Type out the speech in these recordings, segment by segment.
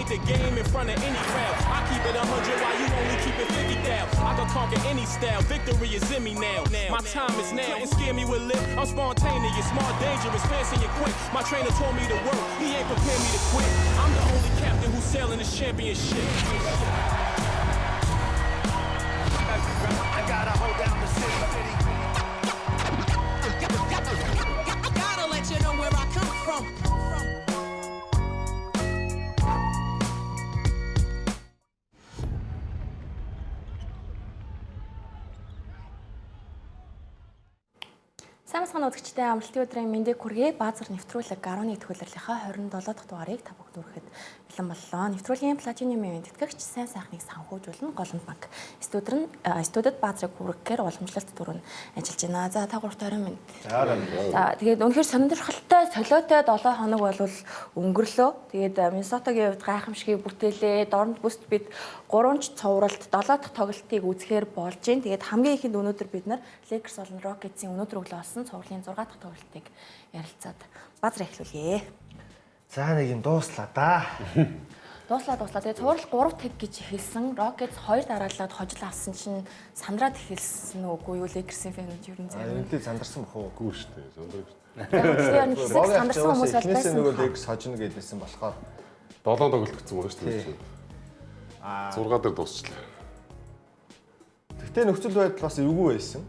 the game in front of any crowd. I keep it 100 while you only keep it 50 down. I can conquer any style, victory is in me now. My time is now, and scare me with lip. I'm spontaneous, smart, dangerous, fancy and quick. My trainer told me to work, he ain't prepared me to quit. I'm the only captain who's sailing this championship. I gotta hold down the city. Gotta let you know where I come from. Самсган үзэгчдээ амралтын өдрийн мэндийг хүргэе. Баазар нэвтрүүлэг 11 төвлөрлийнхаа 27 дахь дугаарыг та бүхэнд хүрэхэд бэлэн боллоо. Нэвтрүүлгийн платинумын тэтгэгч сайн сайхныг санхүүжүүлэн Голланд банк студид баазрыг хүргэхээр уламжлалт дөрөв ажиллаж байна. За та гуравт орой минь. За тэгээд өнөхөр сонирхолтой солиотой 7 хоног болвол өнгөрлөө. Тэгээд Миннесотагийн хувьд гайхамшигыг бүтээлээ. Дорнд бүст бид 3 цовралт 7 дахь тоглолтыг үзэхээр болж байна. Тэгээд хамгийн ихэнд өнөөдөр бид нар Lakers болон Rockets-ийн өнөөдөр өглөө олсон цовралын 6 дахь тоглолтыг ярилцаад базар эхлүүлье. За нэг юм дууслаа да. Дууслаа. Тэгээд цоврал 3 тэг гэж эхэлсэн. Rockets 2 дараалаад хожил авсан чинь сандраад эхэлсэн үгүй юу? Lakers-ийн фэнүүд ер нь зарим. Үнэхээр сандарсан бах уу? Үгүй шүү дээ. Сандраг. Тэгээд сандарсан хүмүүс бол байсан. байсан. Нөгөө Lakers хожно гэдээсэн болохоор 7 тоглолт гэсэн үг шүү дээ. 6 дээр дуусчлаа. Гэхдээ нөхцөл байдал бас эвгүй байсан.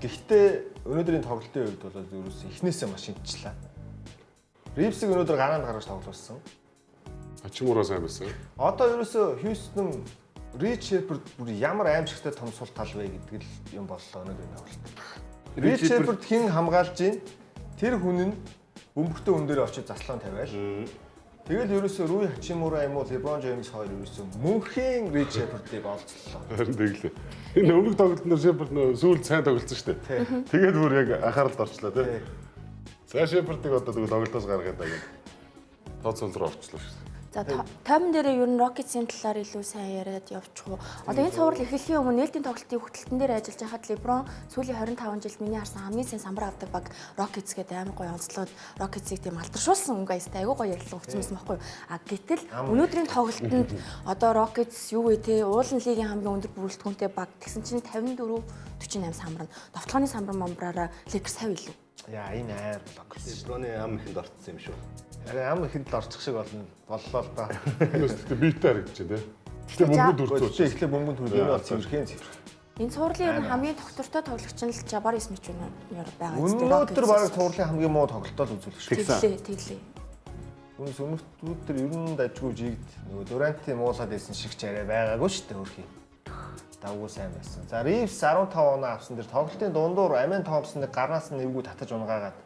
Гэхдээ өнөөдрийн тоглолтын үед бол ерөөсөн эхнээсээ маш хэмчлээ. Ривсийг өнөөдөр гараанд гаргаж тоглуулсан. Ачимураа сайн байсан. Одоо ерөөсөө Хьюстон Рич Шеферд бүр ямар аимшигтай том сул тал вэ гэдэг л юм боллоо өнөөдрийн тоглолт. Рич Шеферд хэн хамгаалж ийн тэр хүн нь бөмбөртөө өн дээр очиж заслан тавиал. Тэгэл ерөөсөө Руи Хачимура юм уу Леброн Джеймс хоёр ерөөсөө мөнхийн Рич Шефердийг олцлоо. Харин тэглээ. Энэ өмнөх тоглолтод Шеферд сүүлд сайн тоглолцсон шүү дээ. Тэгээд бүр яг анхааралд орчлоо тий. За Шефердийг одоо тэгвэл тоглолтоос гаргаад байгаа. Тооцоол руу орчлоо шүү дээ. За таймн дээрээ ер нь Rockets-ийн талаар илүү сайн яриад явчих уу. Одоо энэ цуврал эхлэхийн өмнө нээлтийн тоглолтын хөтөлтөн дээр ажиллаж байхад LeBron сүүлийн 25 жилд миний харсан хамгийн сайн самбар авдаг баг Rockets гэдэг амар гоё онцлоод Rockets-ийг тийм алдаршуулсан өнгө аястай айгуу гоё ярилцсан өгсөн байхгүй юу. А гэтэл өнөөдрийн тоглолтод одоо Rockets юу вэ те уулын лигийн хамгийн өндөр бүрэлдэхүүнтэй баг тэгсэн чинь 54-48 самбар нь довтлооны самбар момбраараа Lakers 50 илүү. Яа энэ айр Rockets. LeBron-ы ам ихэнд орцсон юм шүү. Ам ихэнд л орчих шиг боллоо л да. Энэс тэгтээ биетэй харагдаж байна тий. Тэгтээ бөмбөд үрцөө. Эхлээ бөмбөнд хүрээ бол цэвэрхэн цэвэр. Энэ цувралын ер нь хамгийн доктортой тоглогч нь л Jabari Smith байна байгаа. Өнөөдөр баг цувралын хамгийн муу тоглолтоо л үзүүлэх шүү. Тэглээ. Үнэс өнөөдөр ер нь дажгүй жигд нөгөө Durant-ийн муулаад байсан шиг ч арай байгаагүй шүү дээ хөрхий. Давгүй сайн байсан. За Reeves 15 оноо авсан дэр тоглолтын дундуур Amen Thompson-ыг гарнаас нь эвгүй татаж унгаагаад.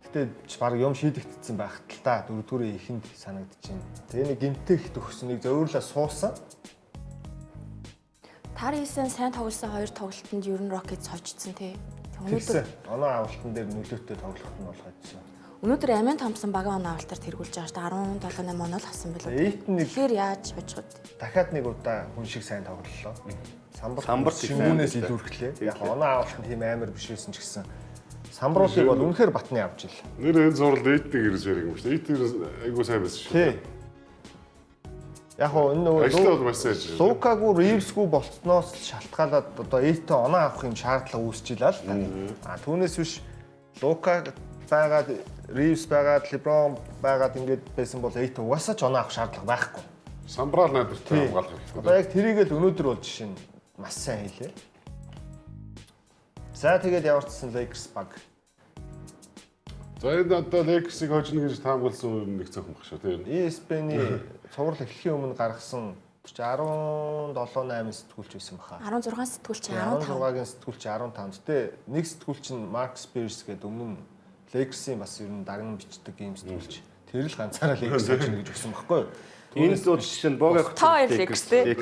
Гэтэ баг юм шийдэгдсэн байх л та дөрөвдүгээр ихэнд санагдчихээн. Тэгээ нэг гимтэх төгснөгийг зөөврлөө суусан. Тарисэн сайн тоглосон 2 тоглолтод ер нь Rockets хожицсан тий. Өнөөдөр оноо авалтан дээр нөлөөтэй тоглолт нь болгоод чинь. Өнөөдөр Amen Thompson багийн оноо авалтаар тэргүүлж байгаа шүү дээ 17-8 оноо л авсан билүү. Тэгэхээр яаж хожиход? Дахиад нэг удаа хүн шиг сайн тоглолоо. Самбар шингүүнээс илүүрхлээ. Яг оноо авалтан тийм амар биш байсан ч гэсэн самбаруудыг бол үнэхээр батны авч ил. Нэр энэ зурлал эйтнийг ирж ярих юм шүү дээ. Эйтээр айгуу сайн байсан шүү. Тий. Яг хоо энэ нөгөө Лукагу Ривсгүү болцноос шалтгаалаад одоо эйтэ оноо авах юм шаардлага үүсчихлээ л та. А түүнээс биш Лука байгаад Ривс байгаад LeBron байгаад ингэж байсан бол эйтэ угаасаа ч оноо авах шаардлага байхгүй. Самбраал найдвартай хамгаалах хэрэгтэй. Одоо яг тэрийг л өнөөдөр бол жишээ нь маш сайн хийлээ. За тэгээд яварчсан Lakers баг. За энэ одоо Lakers-ыг хожно гэж таамагласан нэг цохим баг шүү тийм. ESPN-ийн цуврал эхлэхийн өмнө гаргасан 17-8 сэтгүүлч байсан баха. 16 сэтгүүлч 15. 16-гийн сэтгүүлч 15. Гэтэ нэг сэтгүүлч нь Mark Spears гэдэг өмнө Lakers-ийн бас ер нь дагнан бичдэг юм сэтгүүлч. Тэр л ганцаараа Lakers хожно гэж өгсөн байхгүй юу? Энэ л жишээ нь богоо Lakers тий.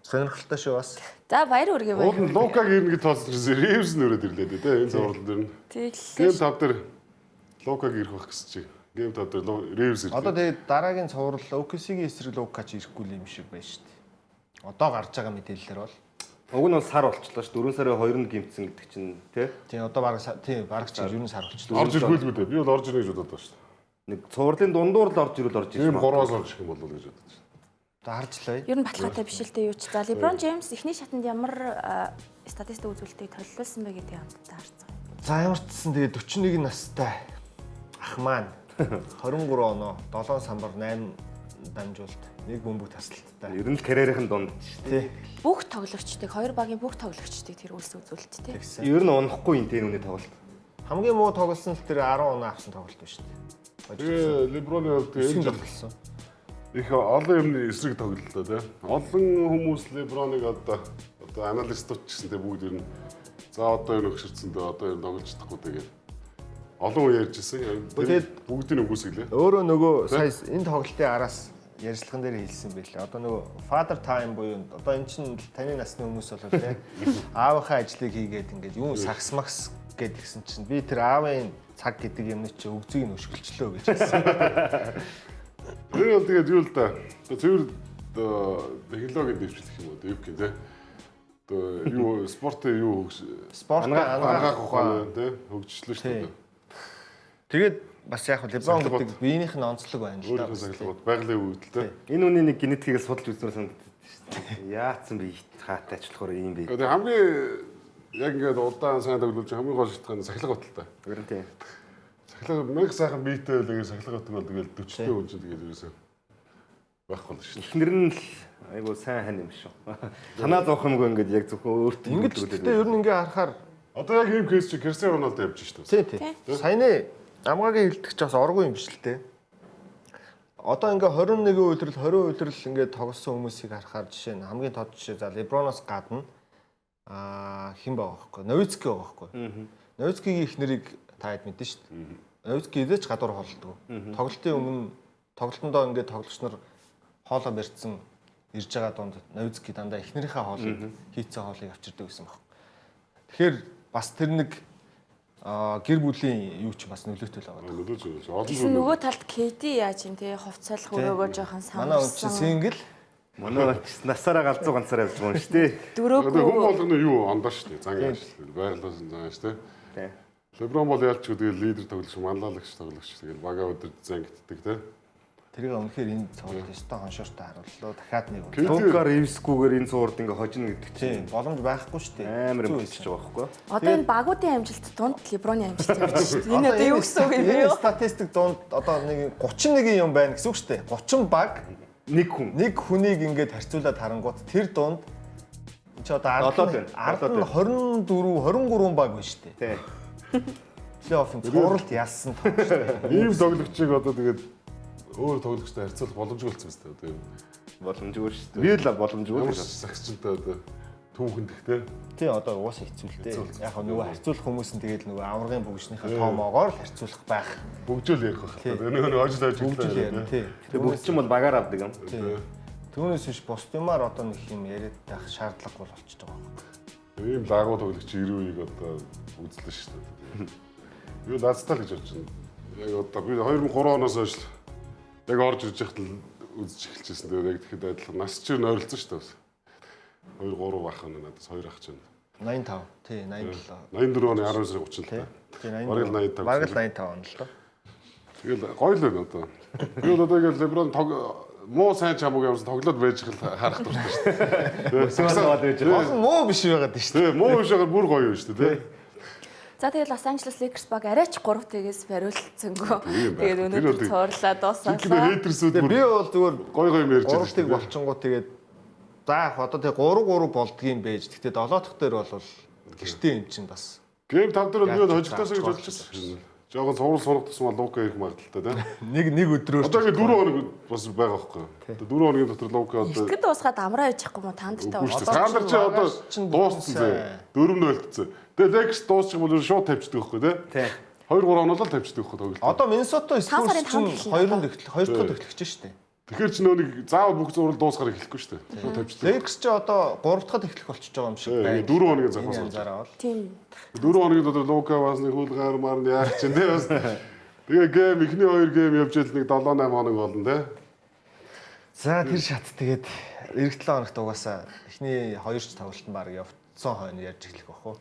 Сонирхолтой шүү бас. За баяр хүргэе баяр. Уул нь Лукаг ирнэ гэж тооцсон Ривс нөрөөд ирлээ дээ энэ цуврал дээр нь. Гэм тав дээр Лукаг ирэх байх гэсэн чинь. Гэм тав дээр Ривс ирлээ. Одоо тэгээд дараагийн цуврал OKC-гийн эсрэг Лукач ирэхгүй юм шиг байна шүү дээ. Одоо гарч байгаа мэдээлэлээр бол уг нь сар болчлоо шүү. 4 сарын 2-нд гимтсэн гэдэг чинь тий. Тийм одоо баг тийм баг чи ер нь сар болчихлоо. Орж иргүй л дээ. Би бол орж ирнэ гэж бодоод байна шүү. Нэг цувралын дундуур л орж ирвэл орж ийм ирсэн. 3-аас орж ирэх юм бол гэж бодож байна. За харжлаа. Ер нь баталгаатай биш л дээ юу ч. За LeBron James эхний шатанд ямар статистик үзүүлэлтийг төлөвлөсөн бэ гэдгийг хамтдаа харцгаа. За ямар ч гэсэн тэгээд 41 настай ах маань 23 оноо 7 самбар 8 дамжуулт нэг бөмбөг тасалттай. Ер нь л карьерийн дунд шүү дээ. Тий. Бүх тоглогчдыг хоёр багийн бүх тоглогчдыг тэр үлс үзүүлэлт тий. Тэгсэн. Ер нь унахгүй юм тийм үний тоглолт. Хамгийн муу тоглосон л тэр 10 оноо авсан тоглолт биш үү? Тэгээ LeBron-ы хувьд Эсрэг энэ тоглосон. их олон юмны эсрэг тоглолтоо тийм. Олон хүмүүс LeBron-ыг одоо аналистууд ч гэсэн тийм бүгд ер нь за одоо энэ өгшөрцөндөө одоо энэ тоглож чадахгүй тэгээд олон үе ярьжсэн. Тэгээд бүгдийг нь үгүйсгэлээ. Өөрөө нөгөө сая энэ тоглолтын араас ярьцлаган дээр хэлсэн байлээ. Одоо нөгөө father time буюу одоо эн чинь таны насны хүмүүс бол тийм аавынхаа ажлыг хийгээд ингээд юм сагс макс гэдгсэн чинь би тэр аавын цаг гэдэг юмны чи өгзийг нь өшгөлчлөө гэж хэлсэн. Тэр бол тэгээд юу л да. Цэвэр технологийн дэвшлэх юм уу дээ юу гэх тийм. Одоо юу спортын юу Спорт ангаах ухаан тийм хөгжчлөө шүү дээ. Тэгээд бас яг LeBron гэдэг биенийх нь онцлог байна л да. Өөрийнхөө сахилгууд байгалийн үүдэлтэй. Энэ үний нэг генетикийг судалж үзснээр санагддаг шүү дээ. Яатсан би хаатай ачлахаар ийм бэ. Тэгээд хамгийн яг ингээд удаан сайн тоглож хамгийн гол шалтгаан сахилга баталтай. Ер нь тийм. Сахилга мянга сайхан биетэй байлаа сахилга батал бол тэгэл 40-тэй хүн чинь тэгэл ерөөсөө байхгүй л шүү дээ. Эхнэр нь л айгуу сайн хань юм шүү. Танаа зовх юмгүй ингээд яг зөвхөн өөртөө Ингэж гэхдээ ер нь ингээ харахаар Одоо яг ийм кейс чи Криstiano Ronaldo явж шүү дээ. тий. Саяны амгаагийн хилдэг ч бас оргүй юм биш л те. Одоо ингээ 21 удирал 20 удирал ингээ тоглосон хүмүүсийг харахаар жишээ нь хамгийн тод жишээ за LeBron-оос гадна хэн байгаа байхгүй. Новицки байгаа байхгүй. Новицкигийн их нэрийг та хэд мэдэн шүү дээ. Новицки эдэж гадуур хоолдог. Тоглолтын өмнө тоглолтондоо ингээ тоглогч нар хоолоо барьцсан ирж байгаа дунд Новицки дандаа их нэрийнхээ хоолыг хийцэн хоолыг авчирдаг гэсэн баг. Тэгэхээр бас тэр нэг гэр бүлийн юу ч бас нөлөөтэй л байгаа. Нөлөөж Тэгсэн нөгөө талд KD яаж юм те хувцалах өрөөгөө жоохон Манай хүн чи самарсан. single манай насаараа галзуу ганцаар явж байгаа юм шүү дээ. Одоо хүн Дөрөөгөө болгоно юу андаа шүү дээ. Зангийн ажил байгалаас зан шүү дээ. Тийм. LeBron бол ялч тэгэл лидер тоглогч, манлайлагч тоглогч тэгэл бага өдөр зангиддаг те. тэрийг үнэхээр энэ цогт өстой хоншоортой харууллаа. Дахиад нэг KD Тукаар ивскүүгээр энэ цуурд ингээ хожно гэдэг чинь тийм боломж байхгүй шүү дээ. амар юм болчихж байгаа байхгүй. одоо энэ багуудын амжилт дунд LeBron-ы амжилт явж шүү дээ. Энэ одоо юу гэсэн үг юм бэ? Энэ статистик донд одоо нэг 31 юм байна гэсэн үг шүү дээ. 30 баг Нэг хүн. нэг хүнийг ингээд харьцуулаад харангуут тэр дунд чи одоо ард нь 24 23 баг байна шүү дээ. Тий. Плей-оффын цувралд ялсан тоо шүү дээ. ийм тоглогчийг одоо тэгээд өөр тоглогчтой харьцуулах боломжгүй болсон юм байна. Боломжгүй шүү дээ. Би л боломжгүй Ямар л. сагсчтай одоо түүхэндх те. Тий одоо уус хэцүүлтэй. Яг нөгөө харьцуулах хүмүүс нь тэгээд нөгөө аврагын бүгжнийхээ тоомоогоор л харьцуулах байх. Бүгжүүл ярих байх. Нөгөө ажил Бүгжил ярина тий. Тэр бүгд ч юм бол багаар авдаг юм. Түүнээс биш бус юмар одоо нэг юм яриад байх шаардлага бол болчихж байгаа юм. ийм лагуу тоглогч 90 үеийг одоо үзлээ шүү дээ. Юу лацтал гэж бодож байна. Яг одоо би 2003 оноос хойш яг орж ирж байхад л үзэж эхэлчихсэн. Тэгээд яг тэгэхэд адилхан нас чинь ойролцсон шүү дээ. 2 3 ах нь надаас 2 ах чинь. 85 тий 87. 84 оны 10 сарын 30-нд Тий. л. Тий Бараг 85. Бараг л 85 он л доо. Тэгэл гоё л байна одоо. Би одоо яг LeBron муу сайн ч хамаагүй юмсан тоглоод байж харах дуртай шүү дээ. Сагсаад байж байгаа. Олон муу биш байгаад шүү дээ. Тий, муу биш байгаа бүр гоё юм шүү дээ. За тэгээд Los Angeles Lakers баг арайч 3 тэгээс бариулцсангүй. Тийм байна. Тэгээд өнөөдөр Тэр цуурлаа Тэд дуусаалаа. хейтерсүүд Би бүр бол зүгээр гоё юм ярьж байгаа уралтыг болчингуу тэгээд за яг одоо тэг 3-3 болдгийм байж. Гэтэ 7 дахь дээр бол гэртээ юм чинь бас. Гейм 5 дээр би хожигдоосоо гэж бодож байсан. Жохон сурал сурах тусмаа лука ирэх магадaltaй тийм. Нэг өдрөөр Одоо ингэ 4 хоног бас байгаа байхгүй. 4 хоногийн дотор лука одоо Итгэд дуусгаад амраа яж ихгүй мó тандартай үгүй шүү болоо. дээ. Саандар чи одоо дууссан зэ. 4-0-сэн. Тэгээ Лекс дуусчих бол шууд тавьчихдаг байхгүй тийм. Тий. 2-3 хоног л тавьчихдаг байхгүй тоглолт. Одоо Миннесота сарын Спurs чинь 5 2 дахь эхлэж шүү дээ. Тэгэхээр чи нөөник заавал бүх зураг дуусгаар эхлэхгүй шүү дээ. Шууд тавьчихдаг. Lakers ч одоо 3 дахь эхлэх болчихж байгаа юм шиг байна. 4 хоногийн захаас. Янзаараа бол. Тийм. 4 хоногийн дотор лука басны хулгаар марн яах чинь тийм бас. Тэгээ гейм ихний 2 гейм явж ил нэг 7-8 хоног болно тийм. За тэр шат тэгээд эх 7 хоногт угаасаа эхний 2 ч тоглолт нь баг явцсан хойно ярьж эхлэх бах уу.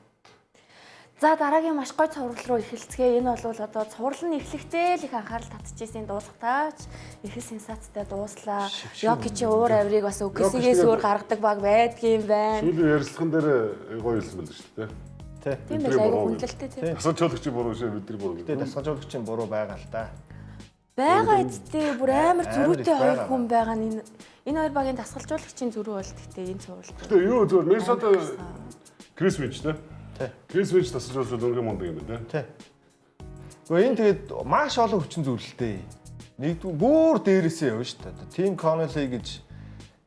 За дараагийн маш гоё цуврал руу эхэлцгээе. Энэ бол одоо цуврал нь эхлэхдээ л их анхаарал татчихсэн дуусахтаач их сенсацтай дууслаа. Йокич уур авирыг бас үксигээс өөр гаргадаг баг байдгийн байна. Сүүлийн ярилцлаган дээр гоё хэлсэн байлаа шүү дээ. Тийм байх айгу хүндлэлтэй тийм. Дасгалжуулагчийн буруу шээ бидний буруу. Гэтэ дасгалжуулагчийн буруу байгаа л да. Байгаа эцтэй бүр амар зөрүүтэй хоёр хүн байгаа нь энэ хоёр багийн дасгалжуулагчийн зөрүү бол гэхдээ энэ цуврал. Гэтэ юу зөвөр Миннесота Крис Винч те. Крис Винч дасгалжуулагч өнгийн мундаг юм байна те. Гэхдээ энэ тэгээд маш олон хүчин зүйлтэй. Нэгдүгээр бүр дээрээсээ явна шүү дээ. Тим Коннелли гэж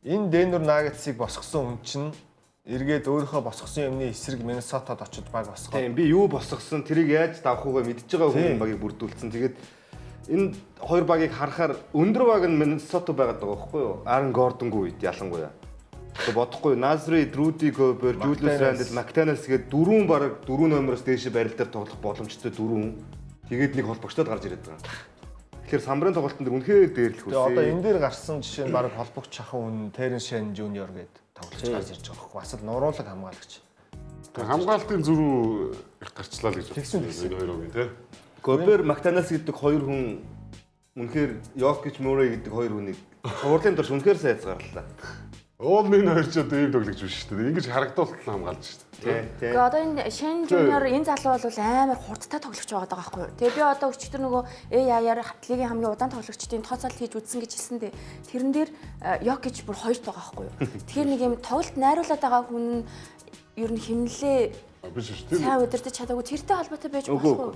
энэ Денвер Наггетсыг босгосон хүн чинь эргээд өөрийнхөө босгосон юмны эсрэг Миннесотад очиж баг босгоо. Тийм би юу босгосон тэрийг яаж давах уу мэдж байгаа хүн багийг бүрдүүлсэн. Тэгээд энэ хоёр багийг харахаар өндөр баг нь Миннесота байгаад байгаа байхгүй юу? Аарон Гордонгүй үед ялангуяа. Тэгээд бодохгүй Назри, Друди Гобер, Жулиус Рандл, Мактанес гээд дөрвөн баг 4 номероос дээш барил дээр тоглох боломжтой дөрвөн. Тэгээд нэг холбогчдод гарч ирээд байгаа. Тэгэхээр самбарын тоглолтын дээр үнэхээр дээрлэх үсэ. Одоо энэ дээр гарсан жишээ нь баг холбогч ахын хүн Теренс Шен Жуниор гээд тоглож гарч ирж байгаа байхгүй. Бас л нуруулаг хамгаалагч. Хамгаалтын зөрүү их гарчлаа л гэж бодсон. Энэ хоёр үг тий. Гобер, Мактанес гэдэг хоёр хүн үнэхээр Йокич, Мурей гэдэг хоёр хүнийг цувралын дорж үнэхээр сайн хязгаарлаа. Уул минь хоёр ч одоо ийм тоглогч биш шүү дээ. Ингэж харагдуултал хамгаалж шүү дээ. Тэгээ одоо энэ Шен Жуниор энэ залуу бол амар хурдтай тоглогч байгаа даа байхгүй юу. Тэгээ би одоо өчтөр нөгөө AIR лигийн хамгийн удаан тоглогчдын тооцоолт хийж үзсэн гэж хэлсэндээ тэрэн дээр Йокич бүр хоёрт байгаа байхгүй юу. Тэгэхээр нэг юм тоглолт найруулад байгаа хүн нь ер нь химнэлээ Биш шүү дээ. сайн удирдах чадаагүй тэртэй холбоотой байж болохгүй.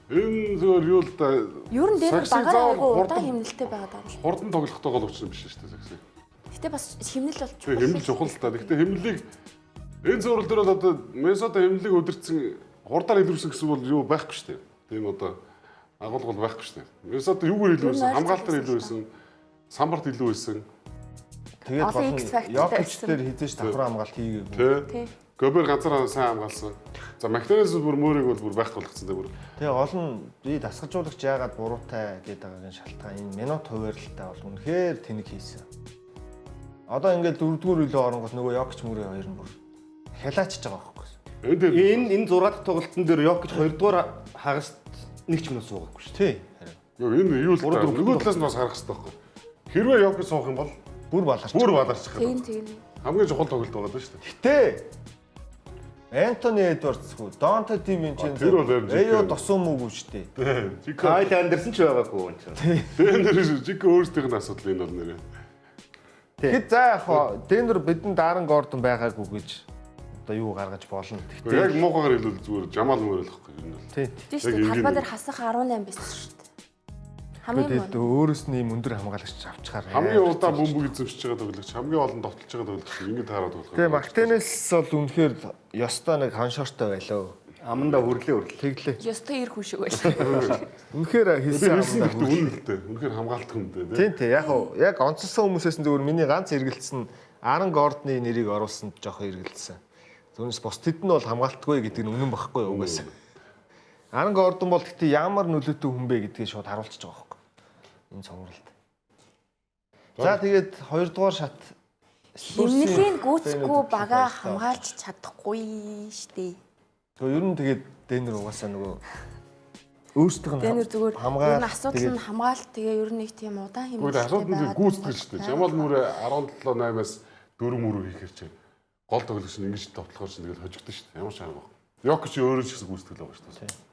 Энэ зөвөр юу л да. Ер нь дээр багаараа айгу удаан химнэлтэй байгаа даа. Хурдан тоглох тоглогч биш шүү дээ сакси. Гэтэ бас химнэл бол чухал. Химнэл чухал л та. Гэхдээ химнэлийг энэ зурвал дээр бол одоо Миннесота химнэлийг өдөрцөн хурдаар илрүүлсэн гэсэн бол юу байхгүй шүү дээ. Тийм одоо агуулгал байхгүй шүү дээ. Миннесота юугаар илүү байсан? Хамгаалтаар илүү байсан. Самбарт илүү байсан. Тэгээд болсон Йокич дээр хизээш давхар хамгаалт хийгээгүй. тий. Гобер ганцаараа сайн хамгаалсан. За Мактанес бүр мөрийг бол бүр байхгүй болгоцсон дээ бүр. Тэгээ гол нь би дасгалжуулагч яагаад буруутай гэдэг байгаагийн шалтгаан энэ минут хуваарлалтай бол үнэхээр тэнэг хийсэн. Одоо ингээд 4-р үлээ оронгот нөгөө Йокич мөрөө хоёр нь бүр хялаачж байгаа байхгүй. Энэ 6 дахь тоглолтын дээр Йокич 2-р хагаст нэг ч минут суугаагүй шүү. Тий. Энэ юу л та нөгөө талаас нь бас харах хэрэгтэй байхгүй. Хэрвээ Йокич суух юм бол Бүр баларч. Тийм. Хамгийн чухал тоглолт байгаа даа шүү дээ. Гэтэ Антони Эдвардс хүү, Донте Ди Винченцо, Эйо Досумугүй шүү дээ. Кайл Андерсон ч байгаагүй юм чинь. Денвер жиг өөрсдийнх нь асуудал энэ бол нэрээ. Тэгэд за яг Денвер бидэнд Аарон Гордон байгаагүй гэж одоо юу гаргаж болно. Яг муугаар хэлвэл зүгээр Жамал мөрөл واخхой юм бол. Тий. Тийм шүү дээ. Талбай дээр хасах 18 байсан шүү дээ. Хамгийн Тэгээд өөрөөс нь юм өндөр хамгаалагч авчихаар. Хамгийн удаан бөмбөг эзэмшиж байгаа тоглогч, хамгийн олон довтолж байгаа тоглогч ингэж хараад болох. Тэгээ Мактенес бол үнэхээр ёстой нэг ханшортой байлаа. Аманда хүрлээ. Тэглээ. ёстой ир хүн шиг байлаа. Үнэхээр хэлсэн аманда үнэлтэй. Үнэхээр хамгаалт хүнтэй тийм. Тийм яг онцлсон хүмүүсээс нь зөвөр миний ганц эргэлцсэн Аарон Гордны нэрийг оруулсанд жоох эргэлцсэн. Түүнээс бос тэд нь бол хамгаалтгүй гэдэг нь үнэн багхгүй угаасаа. Аарон Гордон бол гэхдээ ямар нөлөөтэй хүн бэ гэдгийг шууд харуулчихж байгаа байхгүй. Энэ цомролт. За тэгээд 2 дугаар шат химнэлийн гүйцэхгүй бага хамгаалж чадахгүй штэ. Тэгээ ер нь тэгээд Денвер угаасаа нөгөө өөрсдөө нь Денвер зүгээр хамгаалт. Ер нь асуудал нь хамгаалт тэгээ ер нь нэг тийм удаан хэмжээтэй. Асуудал нь гүйцэтгэл шүү дээ. Жамал мөрөө 17-8-аас 4 мөрөө хийхээр чинь гол тоглогч нь ингэж товтлохоор чинь тэгэл хожигдсон шүү дээ. Ямар ч арга. Йокич өөрөө ч гэсэн гүйцэтгэл байгаа шүү дээ.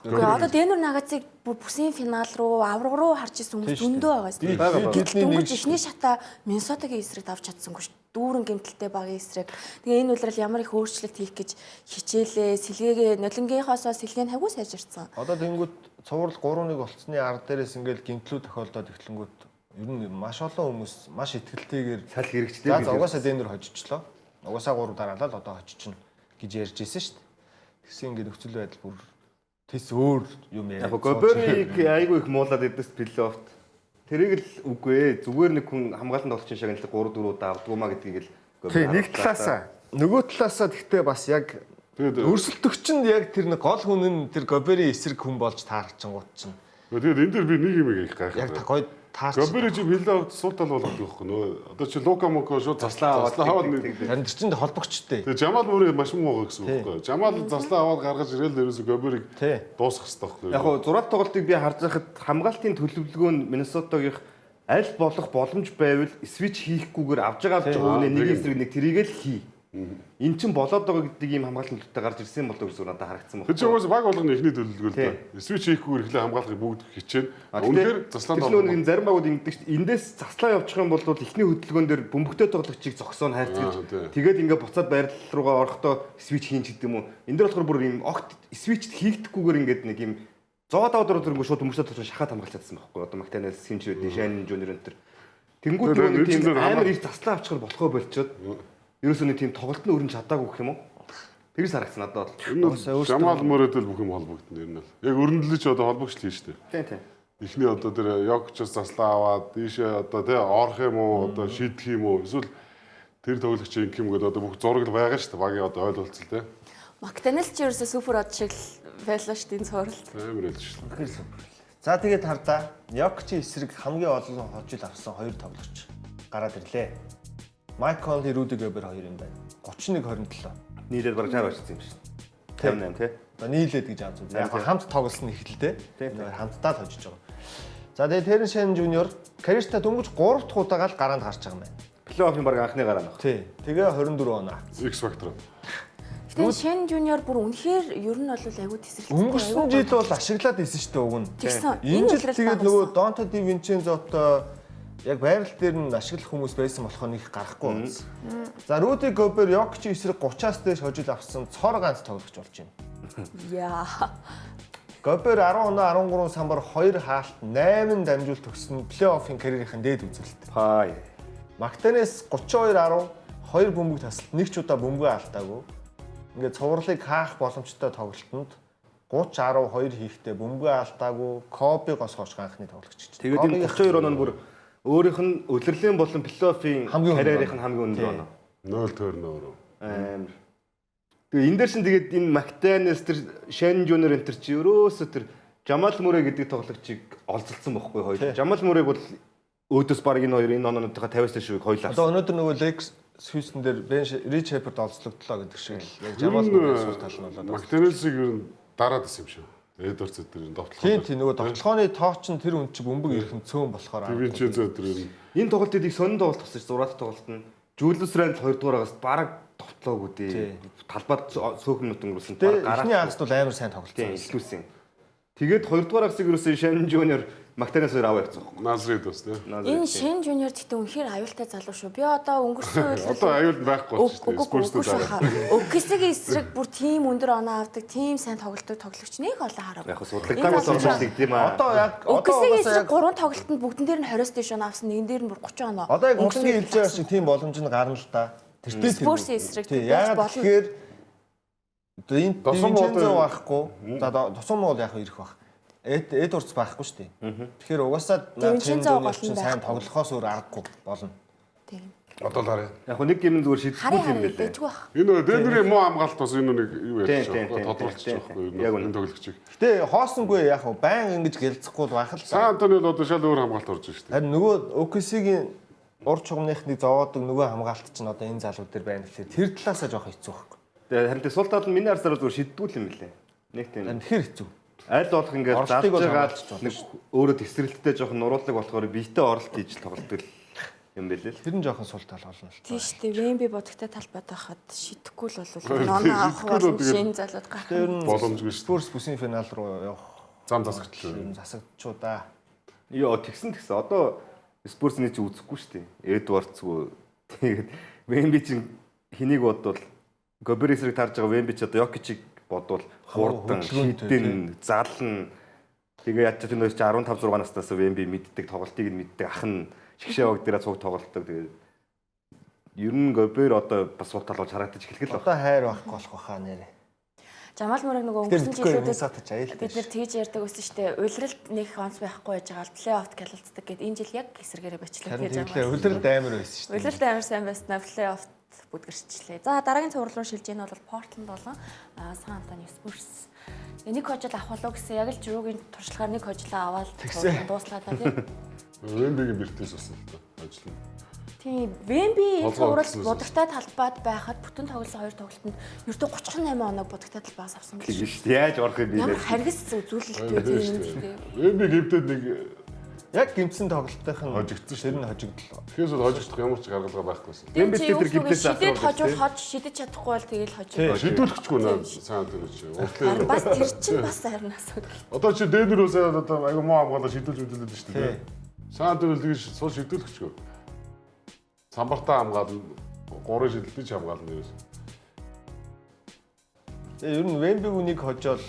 Гэхдээ одоо Денвер Наггетсыг бүсийн финал руу авраг руу харж исэн хүмүүс зөндөө байгаа шүү дээ. Дөнгөж ихний шатаа Миннесотагийн эсрэг давж чадсангүй шүү. Дүүрэн гэмтэлтэй багийн эсрэг. Тэгээ энэ үйлрэл ямар их өөрчлөлт хийх гэж хичээлээ, сэлгээгээ нулингийнхоосоо сэлгээ нь хагүй сайжирсан. Одоо тэнгууд цуврал 3-1 болцсны арга дээрээс ингээл гэмтлүүд тохиолдоод эхлэнгүүт ер нь маш олон хүмүүс маш ихтгэлтэйгээр сал хэрэгжтэй. За угаасаа Денвер хожичлоо. Угаасаа 3 дараалал одоо хожична гэж ярьж ирсэн шүү дээ. Тэгсэн ингээд нөхцөл байдал бүр тэс өөр юм яриа. Яг Гоберийг айгүй их муулаад идэс плей-оффт. Тэрийг л үгүй ээ. Зүгээр нэг хүн хамгаалалтанд олчин шагналыг 3-4 удаа авдгүй маа гэдгийг л Гобер. Нэг талаасаа. Нөгөө талаасаа гэхдээ бас яг өрсөлдөгч нь яг тэр нэг гол хүн нь тэр Гоберийн эсрэг хүн болж таарчингууд чинь. Тэгээд энэ дээр би нэг юм их гайхав. Яг гоё Гобери чи плей-офф суултал болгодог байхгүй нөө. Одоо чи Лука Моко шууд заслаа аваад харин тэр чинь холбогчтой. Тэгээ Жамал Мөрөө маш муу байгаа гэсэн үг байхгүй. Жамал заслаа аваад гаргаж ирэл ерөөсө Гобериг дуусгах хэрэгтэй байхгүй. Яг гоо 6 тоглолтыг би харж байхад хамгаалтын төлөвлөгөө нь Миннесотагийн аль болох боломж байвал свич хийхгүйгээр авж байгаа үнэ нэг эсрэг нэг тэрийг л хий. Эн чинь болоод байгаа гэдэг ийм хамгаалтын төлөвтэй гарч ирсэн болов гэсэн надад харагдсан байна. Тэр чинь уус баг болгоны эхний төлөвлөгөө л дээ. Свич хийхгүйгээр эхлээ хамгаалахыг бүгд хичээнэ. Үнэхээр заслаанд орно. Тэр зарим багууд ингэдэг чинь эндээс заслаа явуучих юм бол эхний хөдөлгөөн дээр бөмбөгтэй тоглогчийг зогсоон хайрцагч. Тэгээд ингээ буцаад байрлал руугаа орохдоо свич хийн ч гэдэг юм уу. Энд дээр болохоор бүр ийм огт свичд хийгдэхгүйгээр ингээд нэг ийм зоодоо дөрөв шууд бөмбөгтэй тоглож шахаад хамгаалж чадсан байхгүй. Одоо Мактанаас Синчүүд, Шайн Жуниор энэ төр. Тэнгүүд нөгөө тийм амар их заслаа авчихар болохоо болчиход ерөөсөө нэг тийм тоглолт нь өрн чадаагүй гэх юм уу? Тэгээс харагдсан надад бол. Жамал Мөрөдөл бүх юм холбогдно ер нь л. Яг өрнөлөж одоо холбогчлоо шүү дээ. Тийм. Эхний одоо тэр Йокчос заслаа аваад ийшээ одоо тий орох юм уу одоо шийдэх юм уу эсвэл тэр тоглогч ингэх юм гээд одоо бүх зураг л байгаа шүү дээ. Багийн одоо ойлголцол тий. Мактанел ч ерөөсөө супер од шиг байлаа шүү дээ энэ цувралт. Амар л шүү дээ. За тэгээд хардаа Йокчи эсрэг хамгийн олон хожил авсан 2 тоглогч гараад ирлээ. Майк Конли, Руди Гобер 2 юм байна. 31-27. Нийлээд бараг 60 очсон юм шиг. 58 тий. Одоо нийлээд гэж ааж байна. Яг хамт тоглосон ихэлтэй. Хамтдаа л хожиж байгаа. За тэгээд Терен Шен Жуниор карьерта дөнгөж 3 дахь удаага л гараанд гарч байгаа юм байна. Плей-оффын баг анхны гараа нөх. Тий. Тэгээ 24 оноо. X Factor. Тэгээд Шен Жуниор бүр үнэхээр ер нь бол айгүй тесрэлтэй. Өнгөрсөн жил бол ашиглаад исэн шүү дээ уг нь. Энэ жил тэгээд нөгөө Донто Ди Винчензото яг байрал дээр нь ашиглах хүмүүс байсан болохоор нэг гарахгүй байсан. За Руди Гобер Йокчи эсрэг 30-аас дээш хожил авсан цор ганц тоглогч болж байна. Яа. Гобер 10 оноо 13 самбар 2 хаалт 8 дамжуул төгсөн плей-оффын карьерийн дээд үзүүлэлт. Хай. Мактанес 32-10 2 бөмбөг тасалт нэг ч удаа бөмбөгөө алдаагүй. Ингээд цувралыг хаах боломжтой тоглолтод 30-10 2 хийхдээ бөмбөгөө алдаагүй. Коби госгооч анхны тоглогч. Тэгээд энэ 32 оноо нь бүр өөрийнх нь удирдлагын болон плей-оффын карьерийнх нь хамгийн өндөр оноо. 0 тойрно өөрөө. Амар. Тэгээ энэ дээр шин тэгээд энэ Мактанес тэр Шэн Жуниор энэ төр чи ерөөсө тэр Жамал Мөрэ гэдэг тоглогчийг олзолцсон байхгүй хоёр. Жамал Мөрэг бол өөдөөс баг энэ хоёр энэ оноонуудынхаа 50-аас дээш хоёлаа. Одоо өнөөдөр нөгөө Лекс Хьюстон дээр Рич Шепард олзлогдлоо гэдэг шиг л яг Жамал Мөрэ суур тал нь болоод. Мактанесийг ер нь дараад исэн юм шиг. Эдвардс дээр довтлохоо. Тийм нөгөө довтлохооны тоо чинь тэр хүн чи бөмбөг ирэхэн цөөн болохоор. Винчензо дээр энэ тоглолтыг сонин тоглолт болсон шүү. 6 дахь тоглолт нь Жулиус Ранд 2 дугаараас бараг довтлоогүй дээ. Талбайд сөөхөн нүт өнгөрүүлсэн. Гараа. Эхний хагас бол амар сайн тоглолцсон. Илүүсэн. Тэгээд 2 дугаар хагасыг ерөөсөн Шэн Жуниор Мактанес хоёр аваа явцсан. Назрид бас тий. Энэ Шэн Жуниор гэхдээ үнэхээр аюултай залуу шүү. Би одоо өнгөрсөн үеэр одоо аюул байхгүй болчихсон шүү. Өгсөгийн эсрэг бүр тийм өндөр оноо авдаг, тийм сайн тоглолтыг тоглогч нэг олон харав. Яг судалгаатай сонсдог тийм аа. Одоо яг Өгсөгийн эсрэг 3 тоглолтод бүгдэн дээр нь 20-с дээш оноо авсан, нэгэн дээр нь бүр 30 оноо. Одоо яг Монголын хэлж байгаа шиг тийм боломж нь гарна л да. Тэр Спорс эсрэг яаж болно. Тэгэхээр одоо энэ Винчензо байхгүй. За тусам бол яг ирэх баг. Эдвардс байхгүй шүү дээ. Тэгэхээр угаасаа Винчензо чинь сайн тоглохоос өөр аргагүй болно. Тийм. Одоо л харъя. Яг нэг юм зүгээр шийдэхгүй юм байлээ. Энэ Денверийн муу хамгаалт бас энэ нэг юу ярьж байгаа. Тодруулчих жоохгүй. Яг энэ тоглогчийг. Гэтэ хоосонгүй яг баян ингэж гэлцэхгүй байх л. Сан Антонио л одоо шал өөр хамгаалт орж байна шүү дээ. Харин нөгөө OKC-гийн ур чугамныхны зовоодог нөгөө хамгаалт чинь одоо энэ залуу дээр байна гэхэлээ тэр талаасаа жоох хэцүү байхгүй. Тэгээ харин сул тал нь миний харсаар зүгээр шийддгүү юм билээ. Нэг тийм. Тэгэхээр хэцүү. Аль болох ингээд залж байгаа нэг өөрөө тесрэлттэй жоох нуруулаг болохоор биетээ оролт хийж тоглолдог юм билээ л. Тэр нь жоохон сул тал болно л. Тийм шүү дээ. Вемби бодогтой талбайд байхад шидэхгүй л болов. Ноноо авах бол шинэ залууд гарах. Боломжгүй шүү. Спорс бүсийн финал руу явах зам засагчлаа. Засагчудаа. Йоо тэгсэн. Одоо Спорсны чи үзэхгүй шүү дээ. Эдвардсгүй. Тэгээд Вемби чинь хэнийг бодвол Гоберисрийг тарж байгаа Вемби ч одоо Йокичиг бодвол хурдан, шидэн, зална. Тэгээ яаж ч энэ 15 6 наснаас Вемби мэддэг, тоглолтыг нь мэддэг, ах нь шгшээ баг дээрээ цуг тоглолтдог. Тэгээд ер нь Гобер одоо бас сул тал болж харагдаж эхлэх л байна. Одоо хайр байхгүй болох байхаа нэрээ. Жамал Мөрөг нөгөө өнгөрсөн жилүүдэд бид нэр тэгж ярьдаг байсан шүү дээ. Улиралд нэг онц байхгүй байж байгаа л плей-оффт гялалцдаг гэд энэ жил яг эсрэгээрээ бичлээ гэж Жамал. Улиралд амар байсан шүү дээ. Улиралд амар сайн байснаа плей-оффт бүдгэрчлээ. За дараагийн цуврал руу шилжиж нь бол Портленд болон Сан Антонио Спурс Нэг хожил авах болов гэсэн яг л Жирүүгийн туршлагаар нэг хожлоо аваад дууслаа та тийм. Вембигийн бэртээс бас л та ажиллана. Тийм, Вемби энэ Толгой цуврал өгсөн. будагтай талбайд байхад бүтэн тоглосон 2 тоглолтод ердөө 38 оног будагтай талбаас авсан гэж. Тийм шүү дээ. Яаж орох юм бэ? Ямар харгас үзүүлэлттэй тийм юм шүү дээ. Вемби гэмтээд нэг Яг гимтсэн тоглолтынх нь Хожигдсон шүү тэр нь хожигдлоо. тэгэхээр бол хожигдох ямар ч гаргалгаа байхгүйсэн. Вемби тэр гимтээс шидэд асуух хожвол хож шидэж чадахгүй бол тэгэл хожиг. Шийдвэрлэхгүй наа сайн тэр чи. Уртлын Бас тэр чинь бас харин асуудал. одоо чи дээдэр үсээ одоо айгу муу хамгаалаа шийдвэрлж мэдүүлээд шүү дээ. Сайн тэр тэгж суул шийдвэрлэхчгүй. Самбартаа хамгаална 3 шидэлтэй ч хамгаална нэрээс. Тэгээ ер нь Вембиг үнийг хожоод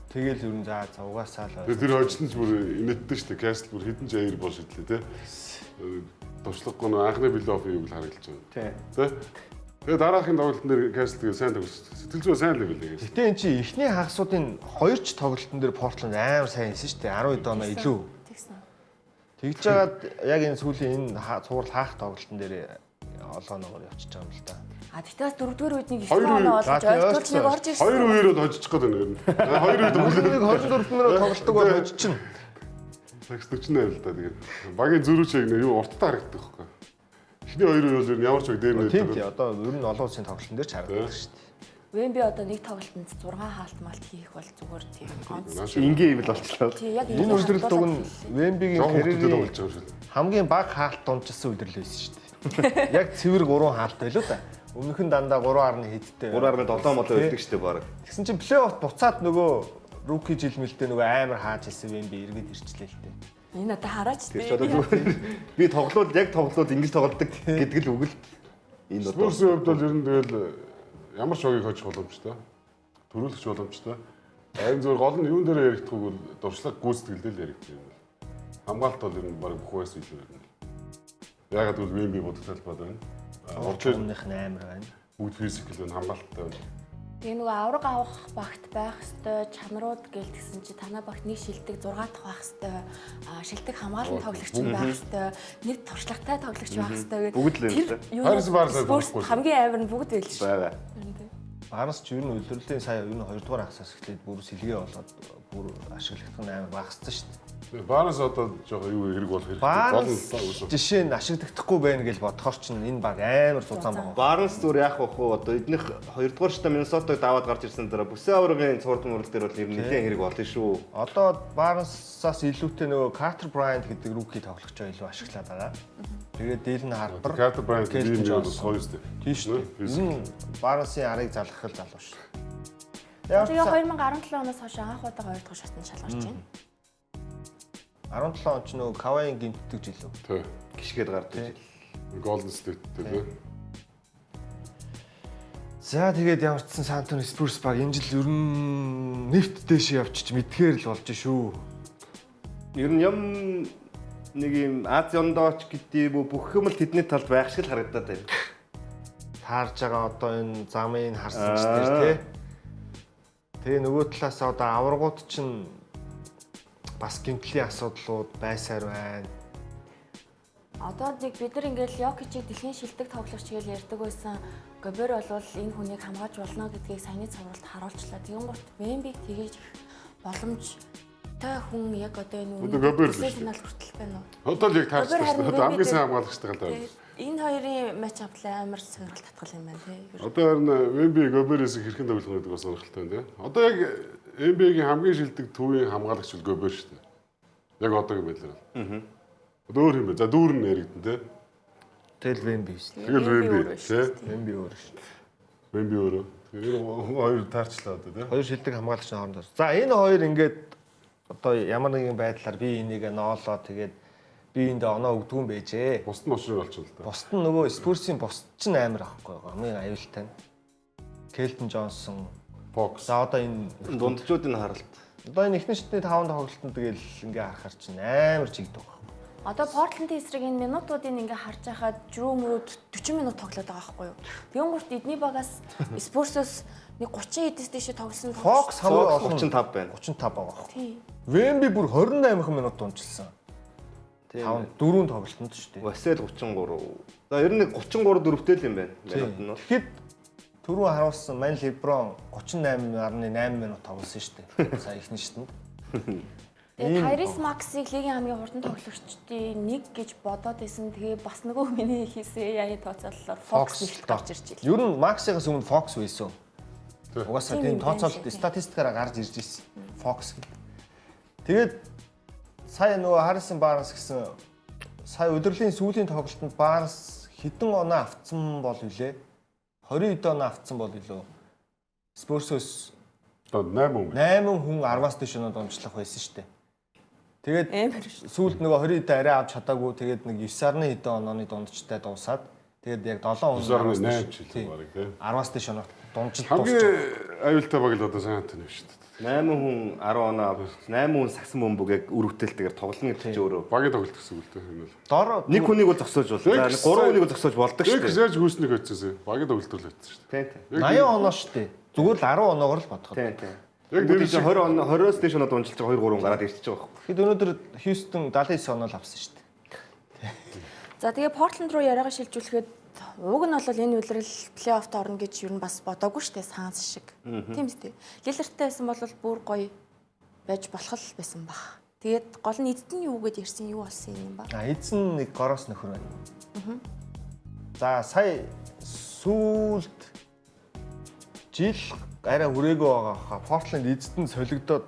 тэгэл ер нь за угаасаа л Тэр хожсон ч бүр инээдтэй шүү дээ. Кастл бүр хідэн ч аяр бол шидлээ те. Туршлагагүй нөө анхны плей-оффын юуг харагдаж байгаа. Тэ. Тэгээ дараагийн тоглолтын дээр кастл тэгээ сайн тоглосон. Сэтгэл зүй сайн л байл тэгээ. Гэтэ эн чинь эхний хагасуудын 2 ч тоглолтын дээр Портланд амар сайн хийсэн шүү дээ. 12 оноо илүү. Тэгсэн. Тэгж жагаад яг энэ сүүлийн энэ цуврал хаах тоглолтын дээр олооноор явчихж байгаа юм л да. А тэгтээс 4-р үед нэг 9 оноо олж ойлгож нэг орж ирсэн. Хоёр үеэр бол хожиж гээд байна. Хоёр үед Нэг 24 минут тоглолтог бол хожчихно. Сакс 48 л да тэгээд багийн зөрүүч яг юу урттай харагддаг байхгүй. Эхний хоёр үе бол ямар ч баг дээр нэ. Тийм тий одоо ер нь олон улсын тоглолтын дээр ч харагддаг шүү дээ. Вемби одоо нэг тоглолтод 6 хаалт малт хийх бол зүгээр тийм ганц. Ингийн юм л болчихлоо. Тийм яг Энэ үйлдвэрлэл дуг нь Вембигийн Тоглож карьерийн байгаа шүү дээ. хамгийн бага хаалт дунджсан үйлдвэрлэл байсан шүү дээ. Яг цэвэр 3 хаалт байлоо да. Өмнөх нь дандаа 3.1 хэдтэй. 3.7 мод өгдөг шүү дээ баг. Тэгсэн чинь плей-офф буцаад нөгөө руки жил мэлдээ нөгөө амар хааж хэлсэн Вемби эргээд ирчлээ л дээ. Энэ одоо хараач Тэр ч одоо зүгээр би тоглоод яг тоглоод ингэж тоглодог гэдэг л үг л. Энэ одоо Спорсын хувьд бол ер нь тэгэл ямар ч шогийг хожих боломжтой. Төрүүлэгч боломжтой. Айн зөв гол нь юун дээр яригдахгүйг бол дуршлаг гүйцэтгэлдэл яригддаг юм байна. Хамгаалалт бол ер нь баг бүх байс илүү юм. Ягаад гэвэл Вемби бодогдол талбайд байна. Орчууных нь амар байна. Бүгд физикл байна, хамгаалалттай байна. Тэгээ нөгөө авраг авах багт байх хэвээр чанарууд гэл тэгсэн чи танай багт нэг шилдэг 6 дахь байх хэвээр шилдэг хамгаалан тоглогч байх хэвээр нэг туршлагатай тоглогч байх хэвээр бүгд л юм да. Харис Барсаа болохгүй. хамгийн амар нь бүгд байл шүү. байгаа. Барнс ч ер нь үйлдвэрлэлийн сая ер нь 2 дугаар хагасаас эхлээд бүр сэлгээ болоод бүр ашиглах нь амар багассан шүү дээ. Баанаас одоо жоо юу хэрэг болох хэрэгтэй. Барнс Гол нь жишээ нь ашиглахдаггүй байна гэж бодохоор ч энэ баг амар сузаан байгаа. Барнс зүгээр яах вэ хөө одоо эднийх 2 дугаар штэ Миннесотаг даваад гарч ирсэн дараа бүсээ аврагын цуурд мөрөл дээр бол ер нь нэлээд хэрэг болно шүү. Одоо Барнсаас илүүтэй нөгөө Картер Брайант гэдэг руки тоглогч илүү ашиглаад байгаа. Тэгээд Дилэн Харбер, Картер Брайант Келвин ийм юм Джонс. гоё зү. Тийм шүү дээ. Энэ Барнсын арыг залгах залуу шүү. Тэгээ 2017 оноос хойш анх удаа 2 дахь шатнд шалгарч байна. 17 он ч нөгөө Кавайн гинтдэг жил үү? Тий. Гიშгээд гардаг. Golden State тий. За тэгээд ямар ч сан Сан Антони Спурс баг энэ жил ер нь нэвт дэше явчих мэдхээр л болж шүү. Ер нь юм нэг юм Азиондооч гэдэг бүх юм л тэдний талд байх шиг л харагдаад байна. Таарж байгаа одоо энэ замын харсан ч тэр тий. Тэгээ нөгөө талаас одоо аваргууд чинь бас гимтлийн асуудлууд байсаар байна. Одоо нэг бид нар ингээл Йокичийг дэлхийн шилдэг тоглогч гэж ярьдаг байсан. Гобер бол энэ хүнийг хамгааж болно гэдгийг саяны цувралд харуулчлаа. Тэгэн гурт Вембиг тгийж боломжтой хүн яг одоо энэ Гобер финал хүртэл байна уу? Одоо л яг таарч байна. Одоо хамгийн сайн хамгаалагчтай гал байна. Энэ хоёрын матч ап амар сонирхол татгал юм байна тий. Одоо харин Вемби Гоберээс хэрхэн тоглох гэдэг бас сонирхолтой байна тий. Одоо яг NBA-гийн хамгийн шилдэг төвийн хамгаалагч бол Гобер шүү дээ. Яг одоогийн байдлаар. Одоо өөр юм бэ. За дүүр нь яригдэн тий. Тэгэл Вемби шүү. Тэгэл Вемби тий. Вемби өөр шүү. Вемби өөрөө. Тэгэхээр хоёр таарчлаа одоо тий. Хоёр шилдэг хамгаалагчны хооронд. За энэ хоёр ингээд одоо ямар нэгэн байдлаар би энийг ноолоо тэгээд би энд оноо өгдгүн байжээ. Бусд нь очрол болчихлоо да. Бусд нь нөгөө Спурсийн бусд ч амар ахгүй байгаа. Хамгийн аюултай нь Келтон Джонсон, Fox. За одоо энэ Дундчуудын харалт. одоо энэ эхний шатны 5 тоглолтод тэгэл ингээ харахаар чинь амар чигдэг байгаа. Одоо Портландын эсрэг энэ минутуудыг ингээ харж байхад Жрүүмрүүд 40 минут тоглоод байгаа байхгүй юу? Тэгэн гурт эдний багаас Спурсоос нэг 30 эдэс дэше тоглосон. Fox хамгийн олон 35 байна. 35 байгаа. Тийм. Вемби бүр 28 минут дунжилсан. Тийм. 4 тоглолтод шүү дээ. Васел 33. За ер нь 33 4-тэй л юм байна. Минут нь бол. Тэгэхэд түрүү харуулсан Ман Леброн 38.8 минут тоглосон шүү дээ. Сая ихний шатнд. Тэгээ Тайрис Максыг лигийн хамгийн хурдан тоглогчдын нэг гэж бодоод байсан. Тэгээ бас нөгөө миний хийсэн AI тооцоололоор Fox нэгт гарч ирж байна. Ер нь Максигаас өмнө Fox байсан. Угаасаа тийм тооцоололт статистикаараа гарч ирж ирсэн. Fox гэдэг. Тэгээд сая нөгөө Harrison Barnes гэсэн сая удирдлагын сүүлийн тоглолтод Barnes хэдэн оноо авцсан бол үлээ? 20 хэд оноо авцсан бол илүү. Spurs-оос 8 хүн 10-аас дээш оноо дончлох байсан шүү дээ. Тэгээд сүүлд нөгөө 20 хэд арай авч чадаагүй тэгээд нэг 9.1 онооны дундчтай дуусаад тэгээд яг 7 оноо 9.8 ч үлээ барыг тийм 10-аас дээш оноо дундчил дуусчих. Хамгийн аюултай баг л одоо сайн хатна шүү дээ. 8 хүн 10 оноо 8 хүн сагсан бөмбөг яг үр бүтээлтэйгээр тоглоно гэдэг чинь өөрөө багийн тоглолт гэсэн үг л дээ. Дор нэг хүнийг бол зогсоож болно. За 3 хүнийг бол зогсоож болдог шүү дээ. Яаж хүйснийг өцсөн. Багийн тоглолт л өцсөн шүү дээ. Тийм. 80 оноо шүү дээ. Зүгээр л 10 оноогоор л бодоход. Тийм. Яг Тэр чинь 20-оос дээш оноо дундчилж байгаа 2 3 гараад ирчихэж байгаа байхгүй. Тэгэд өнөөдөр Houston 79 оноо л авсан шүү дээ. За тэгээ Portland руу яриагаа шилжүүлэхэд уг нь бол энэ үлрэл плей-оффт орно гэж юу нь бас бодоогүй шүү дээ Санс шиг. Тийм үстэй. Лилерттэй байсан бол бүр гоё байж болох л байсан баг. Тэгээд гол нь эзэд нь юу гэж ярьсан юу болсон юм ба. Эзэн нэг гороос нөхөр байна. За сая сүүлд жил арай хүрээгүй байгаа хаа. Portland эзэд нь солигдоод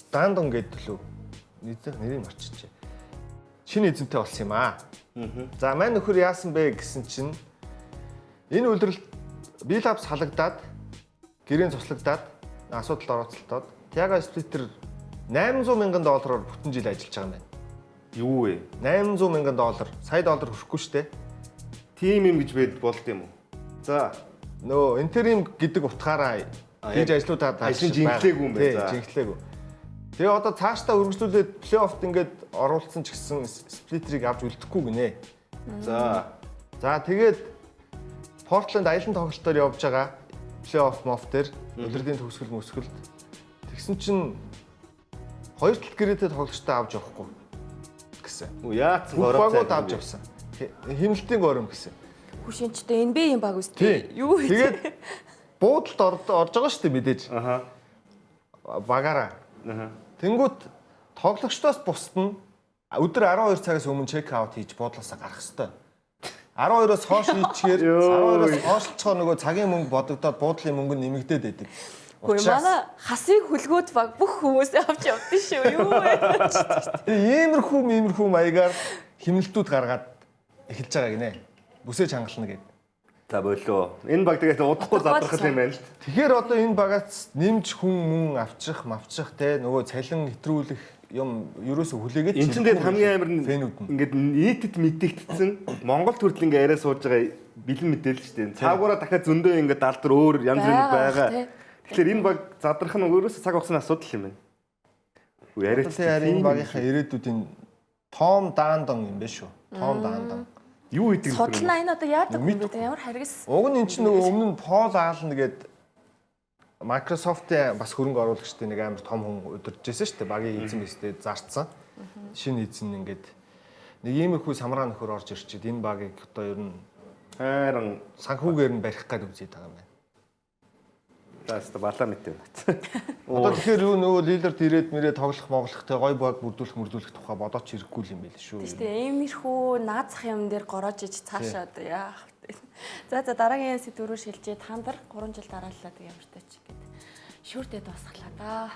Дандон гэдэг лөө. Эзэн нэрийг марччихжээ. Шинэ эзэнтэй болсон юм аа. За маань нөхөр яасан бэ гэсэн чинь энэ үйлрэлт Billups халагдаад гэрээ цуслагдаад асуудалд орооцолтоод Thiago Splitter $800,000 бүтэн жил ажиллаж байгаа юм байна. Юу вэ? $800,000. Сая доллар хүрэхгүй шүү дээ. Тим юм гэж байд болд юм уу? За нөө интерим гэдэг утгаараа хийж ажиллаудаад ажлын жинхлээгүй юм байна. За жинхлээгүй. Тэгээ одоо цаашдаа үргэлжлүүлээд плей-оффт ингээд оруулсан ч гэсэн Splitterийг авч үлдэхгүй гинэ. За тэгээд Portland аялын тоглолтоор явж байгаа плей-офф моф дээр улирлын төгсгөл мөсгөлд тэгсэн чинь хоёр талт гэрээтэй тоглогчтой авч явахгүй гэсэн. Яатсан горооцоо авч явсан. Химэлтийн гором гэсэн. Хүшинчтэй NBA-ийн баг үстэй. Юу вэ? Тэгээд буудалд орж байгаа шүү дээ мэдээж. Багаараа. Тэнгүүт тоглогчдоос бусд нь өдөр 12 цагаас өмнө чек аут хийж буудлаасаа гарах хэвээр. 12-оос хойш хийчихээр 12-оос хойшлцоо нөгөө цагийн мөнгө бодогдоод буудлын мөнгө нэмэгдээд байдаг. Гэхдээ манай хасыг хүлгөөд баг бүх хүмүүсээ авч явдсан шүү. Юу вэ? Иймэрхүү маягаар химэлтүүд гаргаад эхэлж байгаа гинэ. Бүсэж хангална гэдэг. За болоо. Энэ баг тэгээд удахгүй задрах юм байна л. Тэгэхээр одоо энэ багаас нэмж хүн мөн авчих те нөгөө цалин нэвтрүүлэх юм ерөөсө хүлээгээд энэ чинь тэгээд хамгийн амар нь ингээд нийтэд мэдэгдсэн Монгол төрөл ингээд яриа сууж байгаа бэлэн мэдээлэл шүү дээ. Цаагаараа дахиад зөндөө ингээд даалдар өөр янз бүрийн байгаа. Тэгэхээр энэ баг задрах нь өөрөөсөө цаг хугацааны асуудал юм байна. Яриад энэ багийнхаа ирээдүйдийн Том Дандон юм байна шүү. Том Дандон. Юу хийдэг юм бэ? Судална энэ одоо яадаг юм бэ? Ямар харгас. Уг нь эн чинь нөгөө өмнө нь Paul Allen гэдэг Microsoft-ийн бас хөрөнгө оруулагчдын нэг амар том хүн удирдах байсан шүү дээ. Багийн эзэн бистэй зарцсан. Шинэ эзэн ингээд нэг иймэрхүү самраа нөхөр орж ирчихэд энэ багийг одоо ер нь хайран санхүүгээр нь барих гээд үзээд байгаа юм байна. Таста балаа мэт юм. Одоо тэгэхээр юу нөгөө лидерд ирээд мөрөө тоглох моглохтой гой баг бүрдүүлэх тухай бодооч хэрэггүй юм байл шүү. Тийм шүү. Иймэрхүү наазах юм дээр гороож иж цаашаа одоо яах вэ? За дараагийн сэдв рүү шилжээ. Та нар 3 жил дарааллаа тэг ямартай ч гэд. Шүртээд басглаа да.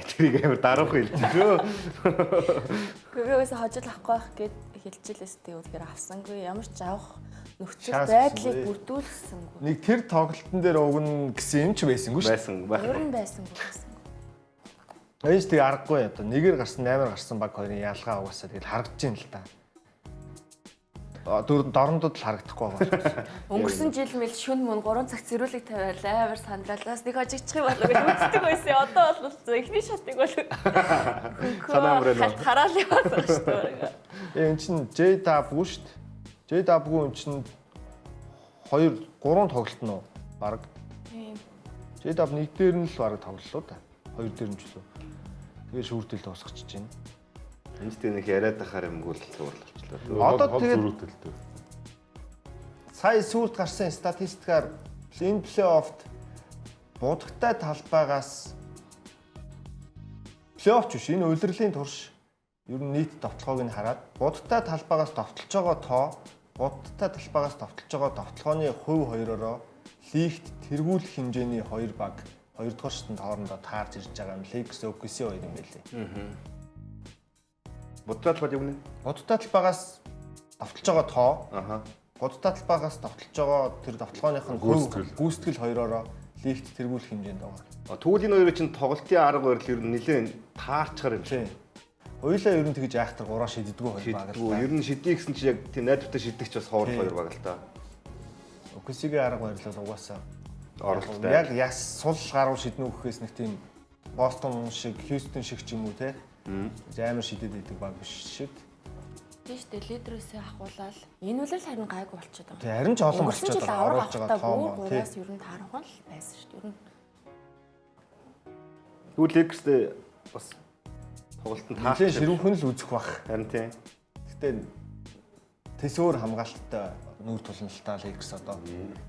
Тэрийг амар даруух хэлж шүү. Гэгээс хожил авахгүй байх гэд хэлчихлээс тэг үнэхээр авсангүй. Ямар ч авах нөхцөл байдлыг бүрдүүлсэнгүй. Нэг тэр тоглолтын дээр өгнө гэсэн юм ч байсангүй шүү. Ер нь байсангүй. Эйс тэг аргагүй одоо нэгээр гарсан 8-аар гарсан баг хоёрын ялгаа угаасаа тэгэл харагдаж байна л да. Дорндод л харагдахгүй байгаа. Өнгөрсөн жил мэл шүн мөн 3 цаг цэрүүлэг тавиал амар сандралаас нэг хожигчих юм болов гэж үздэг байсан. Одоо бол эхний шатыг бол хараал яваад байгаа шүү дээ. Энд чинь JW шүү дээ. JW энэ чинь 2 3 тоглолт нь баг. Тийм. JW нэг дээр нь л баг тоглолоо да. 2 дээр нь ч лөө. Тэгээ шүүртэл дуусгачих чинь. Энд тийм нэг яриад тахаар юмгүй л зурлалчлаа. Одоо тэгээд сая сүүлд гарсан статистикаар энэ плей-оффт будагтай талбайгаас плей-офф биш энэ улирлын турш ер нь нийт товтлогоог нь хараад будагтай талбайгаас товтлож байгаа тоо будагтай талбайгаас товтлож байгаа товтлогооны хувь хоёроо лигт тэргүүлэх хэмжээний хоёр баг хоёрдугаар шатнд хоорондоо таарж ирж байгаа юм. Lakers OKC хоёр юм байлээ. Будагтай талбайд юу гэнэ? Будагтай талбайгаас товтлож байгаа тоо будагтай талбайгаас товтлож байгаа тэр товтлогооных нь гүйцэтгэл хоёроо лигт тэргүүлэх хэмжээнд байгаа. Тэгвэл энэ хоёрын чинь тоглолтын арга барил ер нь нэлээд таарчгаар юм шиг. Хоёулаа ер нь тэгж айхтар гураа шиддэггүй хоёр баг л. Ер нь шидэх гэсэн чи яг тийм найдвартай шидэгч бас ховор хоёр баг л та. OKC-гийн арга барил бол угаасаа оролттой. Яг сул гаруй шиднэ үхэхээс нэг тийм Бостон шиг, Хьюстон шиг ч юм уу те. Амар шидэд идэг баг биш шиг. Тийш дээ лидерээсээ ахуулаад энэ үлрэл харин гайгүй болчиход байгаа. Тэг харин ч олон болчиход байгаа. оруулж байгаа тоом гураас ер нь таархан л байсан шүү дээ. Ер нь Тэгвэл Lakers-тэй бас тоглолтод нэлээд ширүүхэн л үзэх бах. Харин тийм. Гэтэ тэсөөр хамгаалттай нүүр тулналтай Lakers одоо.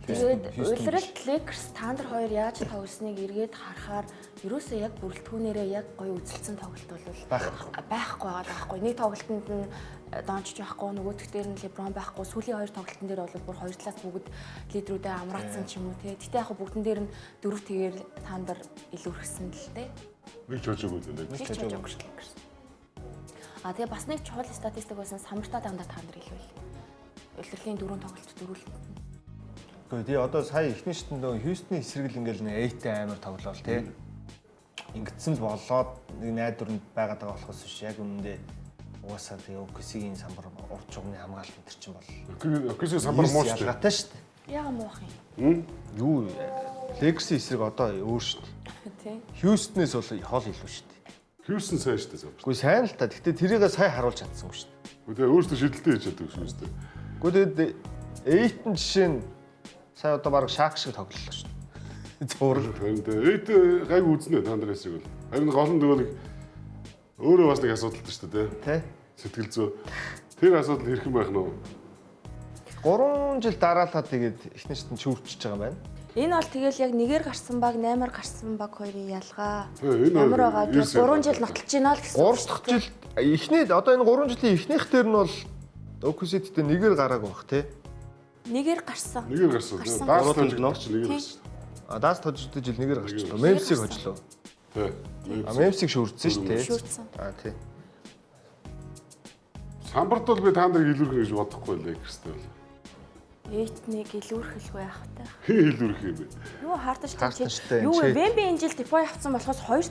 тэгээд улиралт Lakers та нар хоёр яаж тоглосныг эргээд харахаар ерөөсөө яг бүрэлдэхүүнээрээ яг гоё үзэлцэн тоглолт бол байхгүй байгаа даахгүй. Нэг тоглолтод нь Дончич байхгүй, нөгөөх дээр нь LeBron байхгүй. Сүүлийн хоёр тоглолтын дээр бол бүр хоёр талаас бүгд лидерүүдээ амраацсан ч юм уу те. Гэтэ яг бүгдэн дээр нь дөрөв тэгээр та нар илүүрхсэн л те. Нэг ч хожоогүй дээ. Нэг ч хожоогүй Lakers. Тэгээ бас нэг чухал статистик байсан самбартаа дандаа та нар илүү. Улирлын дөрөв тоглолт дөрвөл. Гэхдээ тий одоо сая эхний шатнд нөгөө Хьюстны эсрэг л ингээл нэг 8 амар тоглоол тий. Ингэсэн л болоод нэг найдварнд байгаад байгаа болохоос биш яг үнэндээ угаасаа тий OKC-гийн самбар урд чугны хамгаалалт энэ чинь бол. OKC самбар муу шүү дээ. Ялгаатай шүү дээ. Яа муухай юм. Юу Lakers-ийн эсрэг одоо өөр шүү дээ. Тий. Хьюстнээс бол хол илүү шүү дээ. Хьюстон сайн шүү дээ самбар. Гэхдээ сайн л та. Гэхдээ тэрийг сая харуулж чадсангүй шүү дээ. Тэгээ өөртөө шидэлтэй хийж чаддаг шүү дээ. Гэхдээ Эйтэн жишээ нь сая одоо баг шаак шиг тоглолоо шүү дээ. Зураг. Эйт гайг үзнэ та нараас бол. Харин гол нь нөгөө нэг өөрөө бас нэг асуудалтай шүү дээ. Тэ? Сэтгэл зүй. Тэр асуудал хэрхэн байх нь вэ? 3 жил дараалаад тэгээд эхний шатнд шүүрчиж байгаа юм байна. Энэ бол тэгэл яг нэгээр гарсан баг, 8-аар гарсан баг хоёрын ялгаа. Энэ Ямар байгаа тийм 3 жил нотолж байна л гэсэн. 3 дахь жил эхний одоо энэ 3 жилийн эхнийх дээр нь бол OKC-тэй нэгээр гараагүй бах тий. Нэгээр гарсан. Нэгээр гарсан. Даас тожигдож нэгээр гарсан. Даас тожигдож жил нэгээр гарчлаа. Memphis-ийг хожлоо. Тий. Memphis-ийг шүүрсэн шүү дээ. Шүүрсэн. Тий. Самбарт бол би та нарыг илүүрхэх гэж бодохгүй Lakers-тэй бол. Эйтнийг илүүрхэлгүй яах вэ? Хин илүүрх юм бэ? Юу хаарташтай Хаарташтай, юу Чэт. Вемби энэ жил дефой авсан болохоос хоёр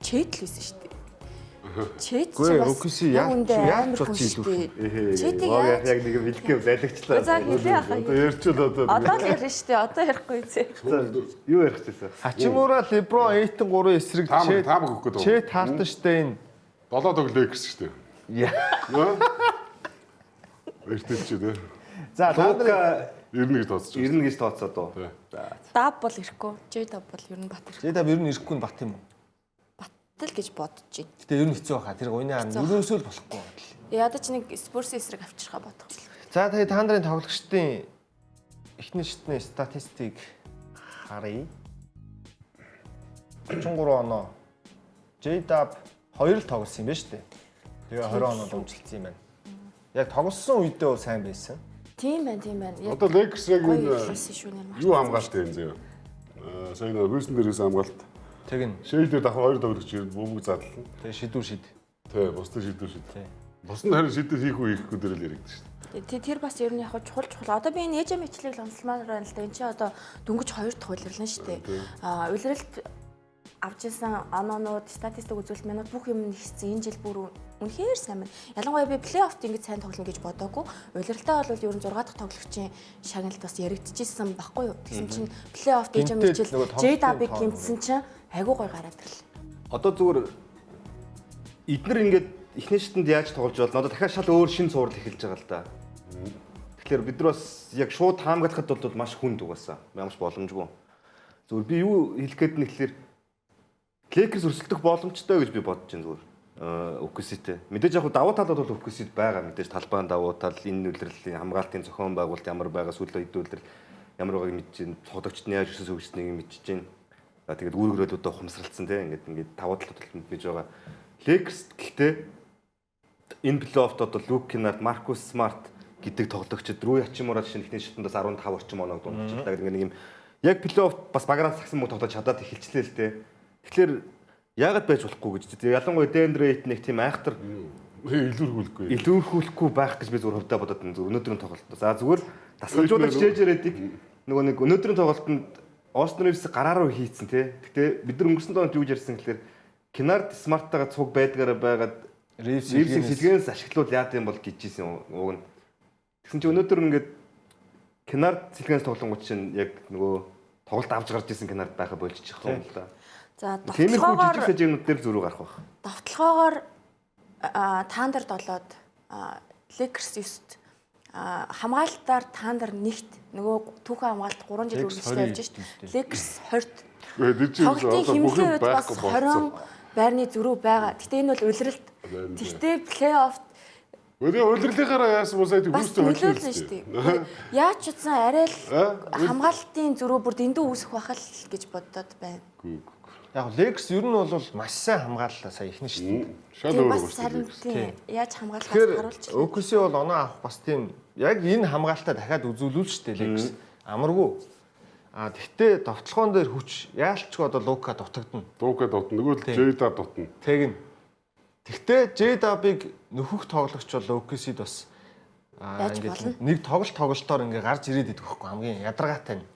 чэт л байсан шүү дээ. Чэт Гүй OKC яаж бодсон илүүрх. Чэтийг яг нэг бэлтгэв байлгчлаа. За хэлээ ахаа. Одоо ярьчихвал одоо Одоо л ярина шүү дээ. Одоо ярихгүй зэ. Юу ярих гэсэн? Хачимура, LeBron, Эйтэн 3 эсрэг таам өгөх гээд байна. Чэт хаалташтай энэ 7 тоглолт Lakers шүү дээ. яа. Эртэж чи дээ. За Лука 91 тооцож байна. 90 гэж тооцоо доо. Тий. Даб бол ирэхгүй. J-даб бол ер нь бат ирэхгүй. Жэдап ер нь ирэхгүй нь бат юм уу? Батл гэж бодож байна. Гэтэ ер нь хэцүү байхаа. Тэр гойны ар ерөөсөө л болохгүй байна. Ядаж нэг Spurs эсрэг авчирхаа бодох. За тэгээд та нарын тоглогчдын эхний шатны статистик харъя. 33 оноо. J-Dub 2 л тоглосон юм байна шүү дээ. Тэгээ 20 оноо дэмжилсэн юм байна. Яг тоглосон үедээ бол сайн байсан. Тийм байна. Одоо Lakers яг гоё энэ хийсэн шүү нэр. юу хамгаалтай юм зөө. Сайн нэг Wilson дээрээс хамгаалт. Тэгнь. Шэйлдээ давхар 2 тоглогч бөмбөг задлаа. Тэгээ шидүү шид. Тий, бусдад шийдвэр шийд. Тий. Бусдад харин шийдвэр хийх үү хийхгүй дээр л яригддаг шүү дээ. Тэр бас ер нь яг чухал. Одоо би энэ ээж мэтлийг онцлмаар байна л да. Энд чи одоо дөнгөж 2 дахь улирлаа шүү дээ. Улиралд авчихсан оноонууд, статистик үзүүлэлт минут бүх юм нэгсэн. Энэ жил бүр үнэхээр сайн байна. Ялангуяа би плей-оффт ингэж сайн тоглоно гэж бодоогүй. Улиралдаа бол ер нь 6 дахь тоглогчийн шагналд бас яригдчихсэн байхгүй юу? Тэгсэн чинь плей-оффт ээж мэтлэл J-Dub-ыг гимтсэн чинь айгуу гой гараад ирлээ. Одоо зүгээр эднэр ингээд эхний шатнд яаж тоглож болно? Одоо дахиад шал өөр шин цуврал эхэлж байгаа л да. Тэгэхээр бид нар бас яг шууд хаамгаалахад бол маш хүнд угаасаа. Ямарч боломжгүй. Зүгээр би юу хэлэх гээд нэг тэгэхээр Lakers өрсөлдөх боломжтой гэж би бодож байна зүгээр. Укуситэй. Мэдээж яг давуу талууд бол укусид байгаа. Мэдээж талбайн давуу тал, энэ үйлрлийн хамгаалтын зохион байгуулалт ямар байгаа, сүүлийн хэд үйлрэл ямар байгааг мэдчихээн, цогцогчд нь яаж өсөж өгснгийг мэдчихээн. Тэгээд үүргэрэлүүдээ ухамсарлцсан тийм ингээд давуу талууд мэдж байгаа. Lakers гэхдээ энэ плей-оффтод бол Luke Kennard, Marcus Smart гэдэг тоглогчид Rui Hachimura жишээ нь ихний шатндаас 15 орчим оног дундчилдаг. Тэгээд нэг юм яг плей-офф бас багаараа сагсан мөнгө тоглож чадаад эхэлчлээ л дээ. Тэгэхээр яагаад байж болохгүй гэж. Ялангуяа Deandre Ayton нэг тийм айхтар илүүрхүүлэхгүй байх гэж би зүгээр хувьдаа бодоод байна. Зүгээр өнөөдрийн тоглолтод. За зүгээр дасгалжуулагч JJ-рэдийг нөгөө нэг өнөөдрийн тоглолтод Austin Reeves гараа руу хийцэн тий. Гэтэ бид нар өнгөрсөн доонд юу ярьсан гэхээр Kennard Smart-тайгаа цуг байдгаараа байгаад Reeves-ийг сэлгэнээс ашиглуул яад юм бол гэж ийсэн уг нь. Тэгсэн чинь өнөөдөр ингээд Kennard сэлгэнээс тоглонгууд чинь яг нөгөө тоглолт авч гарч ирсэн Kennard байха болчих юм л да. За тиймэрхүү жижиг сэжигнүүд дээр зөрүү гарах байх. Довтлогоогоор Thunder 7-од Lakers 9-т хамгаалтаар Thunder 1-т нөгөө түүхэн хамгаалт 3 жил үргэлжлүүлж явж шít. Lakers 20-т. Тоглолтын хэмжээ үед бас 20 байрны зөрүү байгаа. Гэтэ энэ бол улиралт. Тэгтээ плей-оффт Улирлынхаараа яасан муу сайд хүүхдээ холиулсан шүү дээ. Яаж ч утсан арай л хамгаалтын зөрүү бүр дэндүү үүсэх байх л гэж боддод байна. Яг Lakers ер нь бол маш сайн хамгааллаа сая ихнэ шүү дээ. Шал өөр Бас сарнтын яаж хамгаалахаас харуулж байна. OKC бол оноо авах бас тийм яг энэ хамгаалтаа дахиад үзүүлүүл шүү дээ Lakers. Амаргүй. Тэгтээ довтлогоон дээр хүч яалтчгүй одоо Лука дутагдана. Лука дутна. Нөгөө л J-Dub дутна. Тэгнь. Тэгтээ J-Dub-ыг нөхөх тоглогч бол OKC-д бас ингээд нэг тоглолтоор ингээ гарч ирээд идэх байхгүй хамгийн ядаргаатай нь.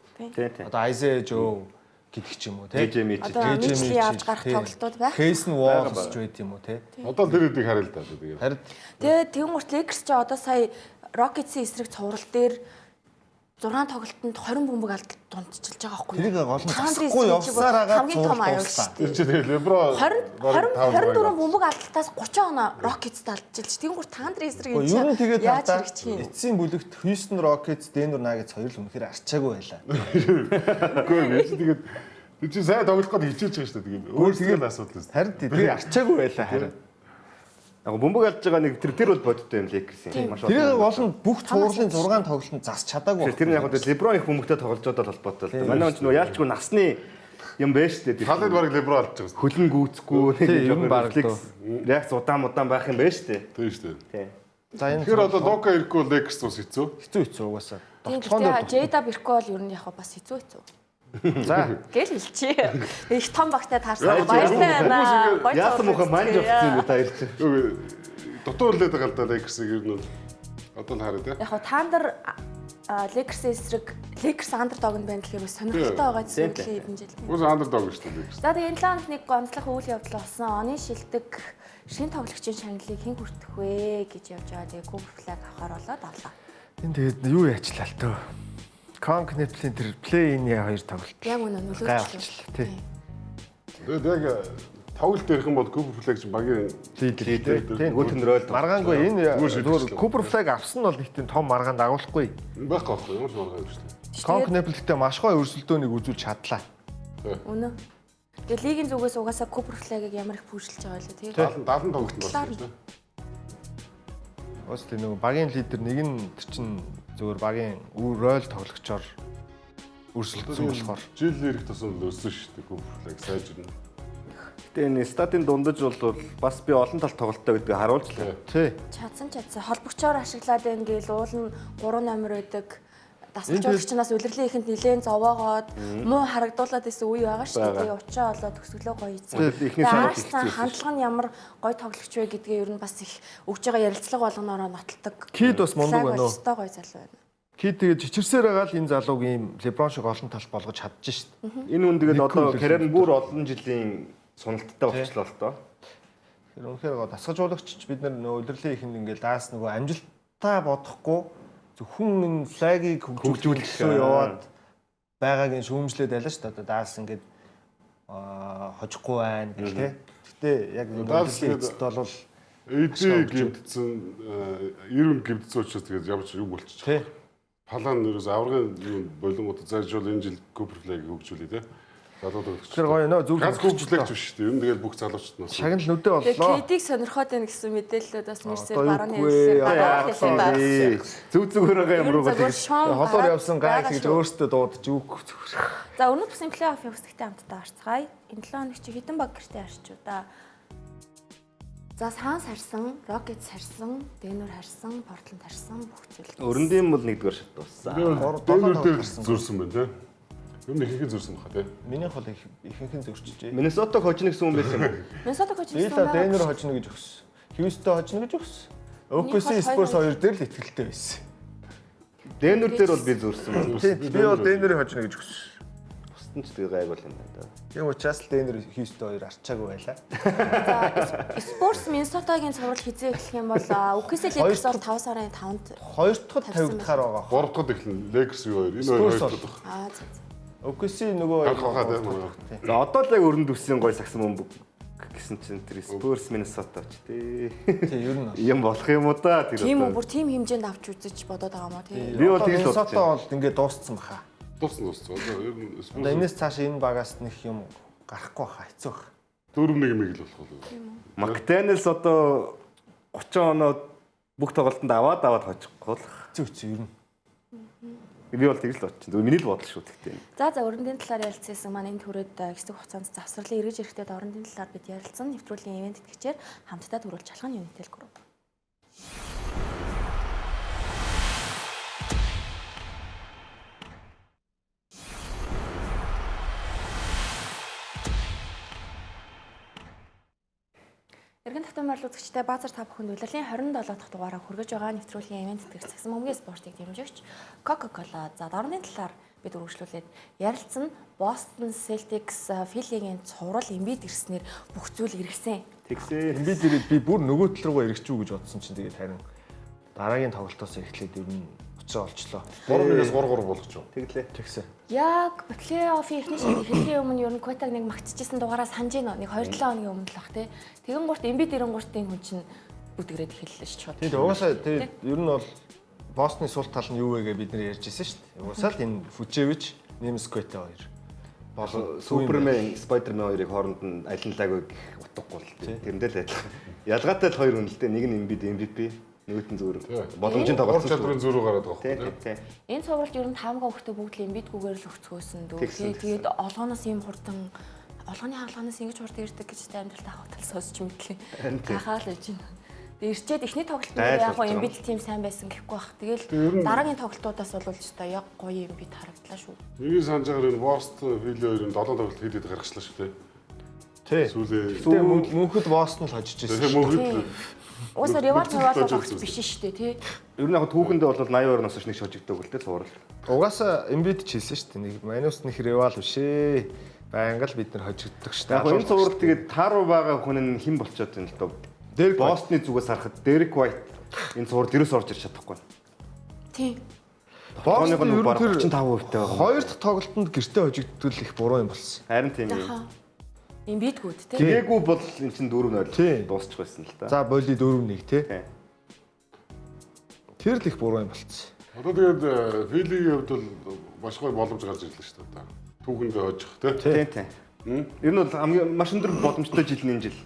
Одоо Isaiah Joe гэдэг ч юм уу тий. Одоо мичлийн авч гарах тоглолтууд байх. Кейсэн Walls ч байт юм уу тий. Одоо тэр үдийг харъя л да тэгээд. Харин тэгээд Тэнгуут Lakers ч одоо сая Rockets-ийн эсрэг цуврал дээр 6 тоглолтод 20 бөмбөг алдалт дундчилж байгаа байхгүй юу? Тэрийг гол нь засахгүй явсаар байгаа хамгийн том аюул шүү дээ. Тэр чинь тэгээд LeBron 24 бөмбөг алдалтаас 30 оноо Rockets-д алдчихж Тэнгуут Thunder эсрэг энэ чинь. Юу тэгээд яаж хэрэгжих юм? Эцсийн бүлэгт Houston Rockets, Denver Nuggets хоёр л үнэхээр арчаагүй байлаа. Үгүй ээ тэгээд тэр чинь сайн тоглох гээд хичээж байгаа шүү дээ тэгээд. Өөрсдөө асуудал шүү. Харин тэр арчаагүй байлаа харин. Яг бөмбөг алдж байгаа нэг тэр бол бодтой юм Lakers-ийн маш олон. Тэр гол нь бүх цувралын 6 тоглолтод засч чадаагүй. Тэр нь яг л LeBron их бөмбөгтэй тоглож байгаа холбоотой л. Манай хүн ч нөө яалчгүй насны юм байна шүү дээ. Халид баг LeBron алдж байгаа. Хөлн гүйцэхгүй нэг юм баг реакц удаан байх юм байна шүү дээ. Тийм шүү дээ. За энэ тэгэхээр одоо Лука ирэхгүй Lakers ус хэцүү. Хэцүү угаасаа. Тэгэхээр J-Dub ирэхгүй бол ер нь яг бас хэцүү. За гэл хэлчихье. Их том багтай таарсан баяртай байна. Яасан муха манж авсан юм та ирч. Дутуу үлээд байгаа л да Lakers-ийг ер нь одоо л хараа тий. Яг Thunder Lakers эсрэг Lakers underdog-нд байна гэхээр сонирхолтой байгаа зүйлээ хэдэн жил. Үгүй underdog шүү дээ. За тэгээ энэ лаанд нэг гонцлох үйл явдал болсон. Оны шилдэг шинэ тоглогчийн шагналыг хэн хүртэх вэ гэж явж байгаа. Тэгээ Cooper Flag авахар болоод авлаа. Энд тэгээд юу яачлаа л төө. Concnet-ийн тэр play-in-ийн хоёр тоглолт. Яг үнэ нөлөөчлөө. Тий. Тэгээд яг тоглолт ярих юм бол Cooper Flag чинь багийн лидер. Нөгөө төнрөөл маргаангүй энэ зүгээр Cooper Flag авсан нь бол их тийм том маргаанд агуулахгүй. Байхгүй байхгүй ямар ч маргаан юм шүү дээ. Concnet гэхдээ маш гоё өрсөлдөөнийг үзүүлж чадлаа. Үнэ. Тэгээд лигийн зүгээс угаасаа Cooper Flag-ыг ямар их пүүжлж байгаа лээ тий. 70 тоглолт болсон шүү дээ. Ус тийм нөгөө багийн лидер нэг нь тэр чинь зөвөр багийн рол тоглогчоор өрсөлдсөн болохоор жил ирэх тусам өссөн шүү дээ Cooper Flag сайжирна. Гэтэ энэ статын дундаж бол бас би олон талт тоглолттой гэдгийг харуулжлаа. Тий. Чадсан. Холбогчоор ашиглаад байна гээл уул нь 3 номер байдаг. Дасгалжуулагчнаас улирлын ихэнд нилээн зовоогоод муу харагдуулаад исэн үе байгаа шүү дээ. Тэгээ учраа болоод төсөглөө гоё ийцэн. Эхний санаа хэлсэн. Хандлага нь ямар гоё тоглогч вэ гэдгээ ер нь бас их өгж байгаа ярилцлага болгоноороо нотолдог. Кид бас мундаг байна уу? Өстой гоё залуу байна. Кид тэгээд чичирсээр байгаа л энэ залууг ийм LeBron шиг олон талт болгож чадчих шүү дээ. Энэ хүн тэгээд одоо карьер нь бүр олон жилийн суналттай болчихлоо л доо. Тэр үнэхээр гоо дасгалжуулагч бид нар нөө улирлын ихэнд ингээл даас нөгөө амжилтаа бодохгүй зөвхөн энэ флагийг хөгжүүлэх яваад байгааг нь шүүмжлээд байлаа шүү дээ. Одоо даас ингээд хожихгүй байна гэх тээ. Гэтэ яг улирлын эцэд бол AD гимтсэн 90 гимтсэн учраас тэгээд явж юу болчих. Палан нэрээс аврагын болонгууд зааж бол энэ жил Cooper Flag хөгжүүлээ тий. Тэр гоё нөө зүг ганц гүйлэгч биш шүү дээ. Ер нь тэгэл бүх залуучууд нас. шагнал нүдэ Тэгээ боллоо. KD-г сонирхоод байна гэсэн мэдээлэлүүд бас нэрсээр Одоо барууны үгүй хэлсэн байна. Зүг зүгээрээ ямар уу Зүгээр гэдэг. шоон Холоор гараад явсан гай байгаа гэж шүү. өөртөө дуудаж үг зүгээр. За өнөөдөр бас плей-оффын үсгтээ хамтдаа харцгаая. Энэ 7 хоног чи хэдэн баг гэртээ харчуу да. За Санс харсан, Rockets харсан, Denver харсан, Portland харсан бүх зүйл. Өрөндийн бол нэгдүгээр шат дууссан. Дэнвер дээр зурсан байна тий. Ер нь ихэнх зурсан баха тий. Минийх бол ихэнх нь зөрчижээ. Миннесотаг хожно гэсэн хүн байсан юм уу? Minnesota коуч Дийло Денвер хожно гэж өгсөн. Хьюстон хожно гэж өгсөн. OKC Spurs хоёр дээр л итгэлтэй байсан. Денвер дээр бол би зурсан. Би бол Денверийг хожно гэж өгсөн. Бусдын ч тэгээ гайвал юм байна да. Тийм учраас Денвер Хьюстон хоёр арчаагүй байлаа. За Spurs Minnesota-гийн цуврал хизээ эхлэх юм бол OKC Lakers бол 5 сарын 5-нд 2 дахь тавигдахаар байгаа. 3 дахь эхлэн Lakers юу хоёр. Энэ Spurs хоёр бол. дахь. за. OKC нөгөө Ганхаад байна. За одоо л яг өрөнд үсгийн гой сагсан бөмбөг гэсэн чинь тэр Spurs Minnesota ч тий. Тийм ер нь. Юм болох юм уу да тэр Тийм үү одоо. бүр тийм хэмжээнд авч үзэж бодоод байгаа мó тий. Би бол тэгж л Миннесота бодож бол ингээд дууссан баха. Дуусна. Одоо ер нь Одоо энэс цааш энэ багаас нэг юм гарахгүй баха. Хэцүү баха. 4-1 мэг л болох уу. McDaniels одоо 30 оноо бүх тоглолтод аваад хожихгүй л. Хэцүү ер нь. Би бол тэгж л бодчих. Зөв миний л бодол шүү гэхдээ. За өрөндийн талаар ярилцсан маань энэ түрээд хэсэг хугацаанд завсралын эргэж ирэхдээ орон тойрны талаар бид ярилцсан. Нэвтрүүлгийн ивент итгэгчээр хамтдаа төрүүлж чалган Unitel Group. Эргэн тагтан байрлал үзэгчтэй баазар та бүхэнд улирлын 27 дахь дугаараа хүргэж байгаа нэвтрүүлгийн ивент итгэгч Сагсан бөмбөгийн спортыг дэмжигч Coca-Cola. За орны талаар бид үргэлжлүүлээд ярилцсан Boston Celtics Philly-гийн цуврал Embiid ирснээр бүх зүйл эргэсэн. Тэгсээ. Эмбид ирээд би бүр нөгөө тал руугаа эргэчүү гэж бодсон чинь тэгээд харин дараагийн тоглолтоос эхлээд ер нь уцаа олчлоо. 3-1-ээс 3-3 болгоч. Тэглээ. Тэгсэн. Яг плей-оффын эхний шатны эхлэхийн өмнө ер нь Quetta-г нэг магтчихсан дугаараа санаж байна. Нэг 2-7 хоногийн өмнө л бах тий. Тэгэн гурт Embiid ирэнгуртын хүн чинь бүдгэрээд эхэллээ ш чод. Тэгээд угаасаа тэгээд ер нь бол Бостны сул тал нь юу вэ гэж бид нэр ярьж ирсэн шүү дээ. Угаасаа л энэ Фужевич, Немсквета хоёр. Болон Супермен, Спайдермен хоёрыг хооронд нь алинлаагүй гэх утгагүй л тий. Тэрэндээ л адилхан. Ялгаатай л хоёр хүн л дээ. Нэг нь Embiid MVP, нөгөөт нь зүгээр боломжийн Ур тоглолт. чадрын зөрүү гараад байгаа Тий, хөө. тий. Энэ цувралд ер нь 5 хөвгтөө бүгд л Embiid-гүйгээр л өгцгөөсөн дөө. Тэгээд олгоноос ийм хурдан олгоны хаалганаас ингэж хурд ирдэг гэж амьдралд авахтал сонсч мэдлээ. Гахаал гэж байна. Тэгээд ирчээд эхний тоглолтод яг гоо Embiid тийм сайн байсан гэхгүй бах. Тэгэл дараагийн тоглолтуудаас бол өстой яг гоё Embiid харагдлаа шүү. Миний санаж байгаа энэ Boston Philly хоёрын 7 тоглолт хэд хэд гаргачлаа шүү дээ. Тий. Сүүлээ Тэгээд мөнхөд Бостон л хожиж ирсэн. тэгээ мөнгөд Уусаа ревал огт биш шүү дээ тий. Ер нь яг түүхэндээ бол 82 нас нэг шожигдөг л дээ цуврал. Угаасаа Эмбид ч хэлсэн шүү дээ. Нэг Манус нэх ревал биш ээ. Байнга л бид нар хожигддаг шүү дээ. Яг энэ цуврал тэгээд тааруу байгаа хүн нь хэн болчиход байна л доо. Derek White. Бостны зүгээс харахад Derek White энэ цуврал дээрээс орж ирч чадахгүй. Тий. Бостны Бостон баг ер нь 35% байгаа. хоёр дахь тоглолтод гэртээ хожигдтол их буруу юм болсон. Харин тийм юм. Яха. Embiid-гүүд тий. Тэгээгүй бол эн чинь 4-0 Тийм. дуусчих байсан л да. За боли 4-1 тий. Тийм. Тэр л их буруу юм болсон. одоо тэгээд Philly-ийн хувьд бол маш гоё боломж гарч ирлээ шүү дээ. Түүхэндээ хожих тий. Тийм тийм. Ер нь бол хамгийн маш өндөр боломжтой жил энэ жил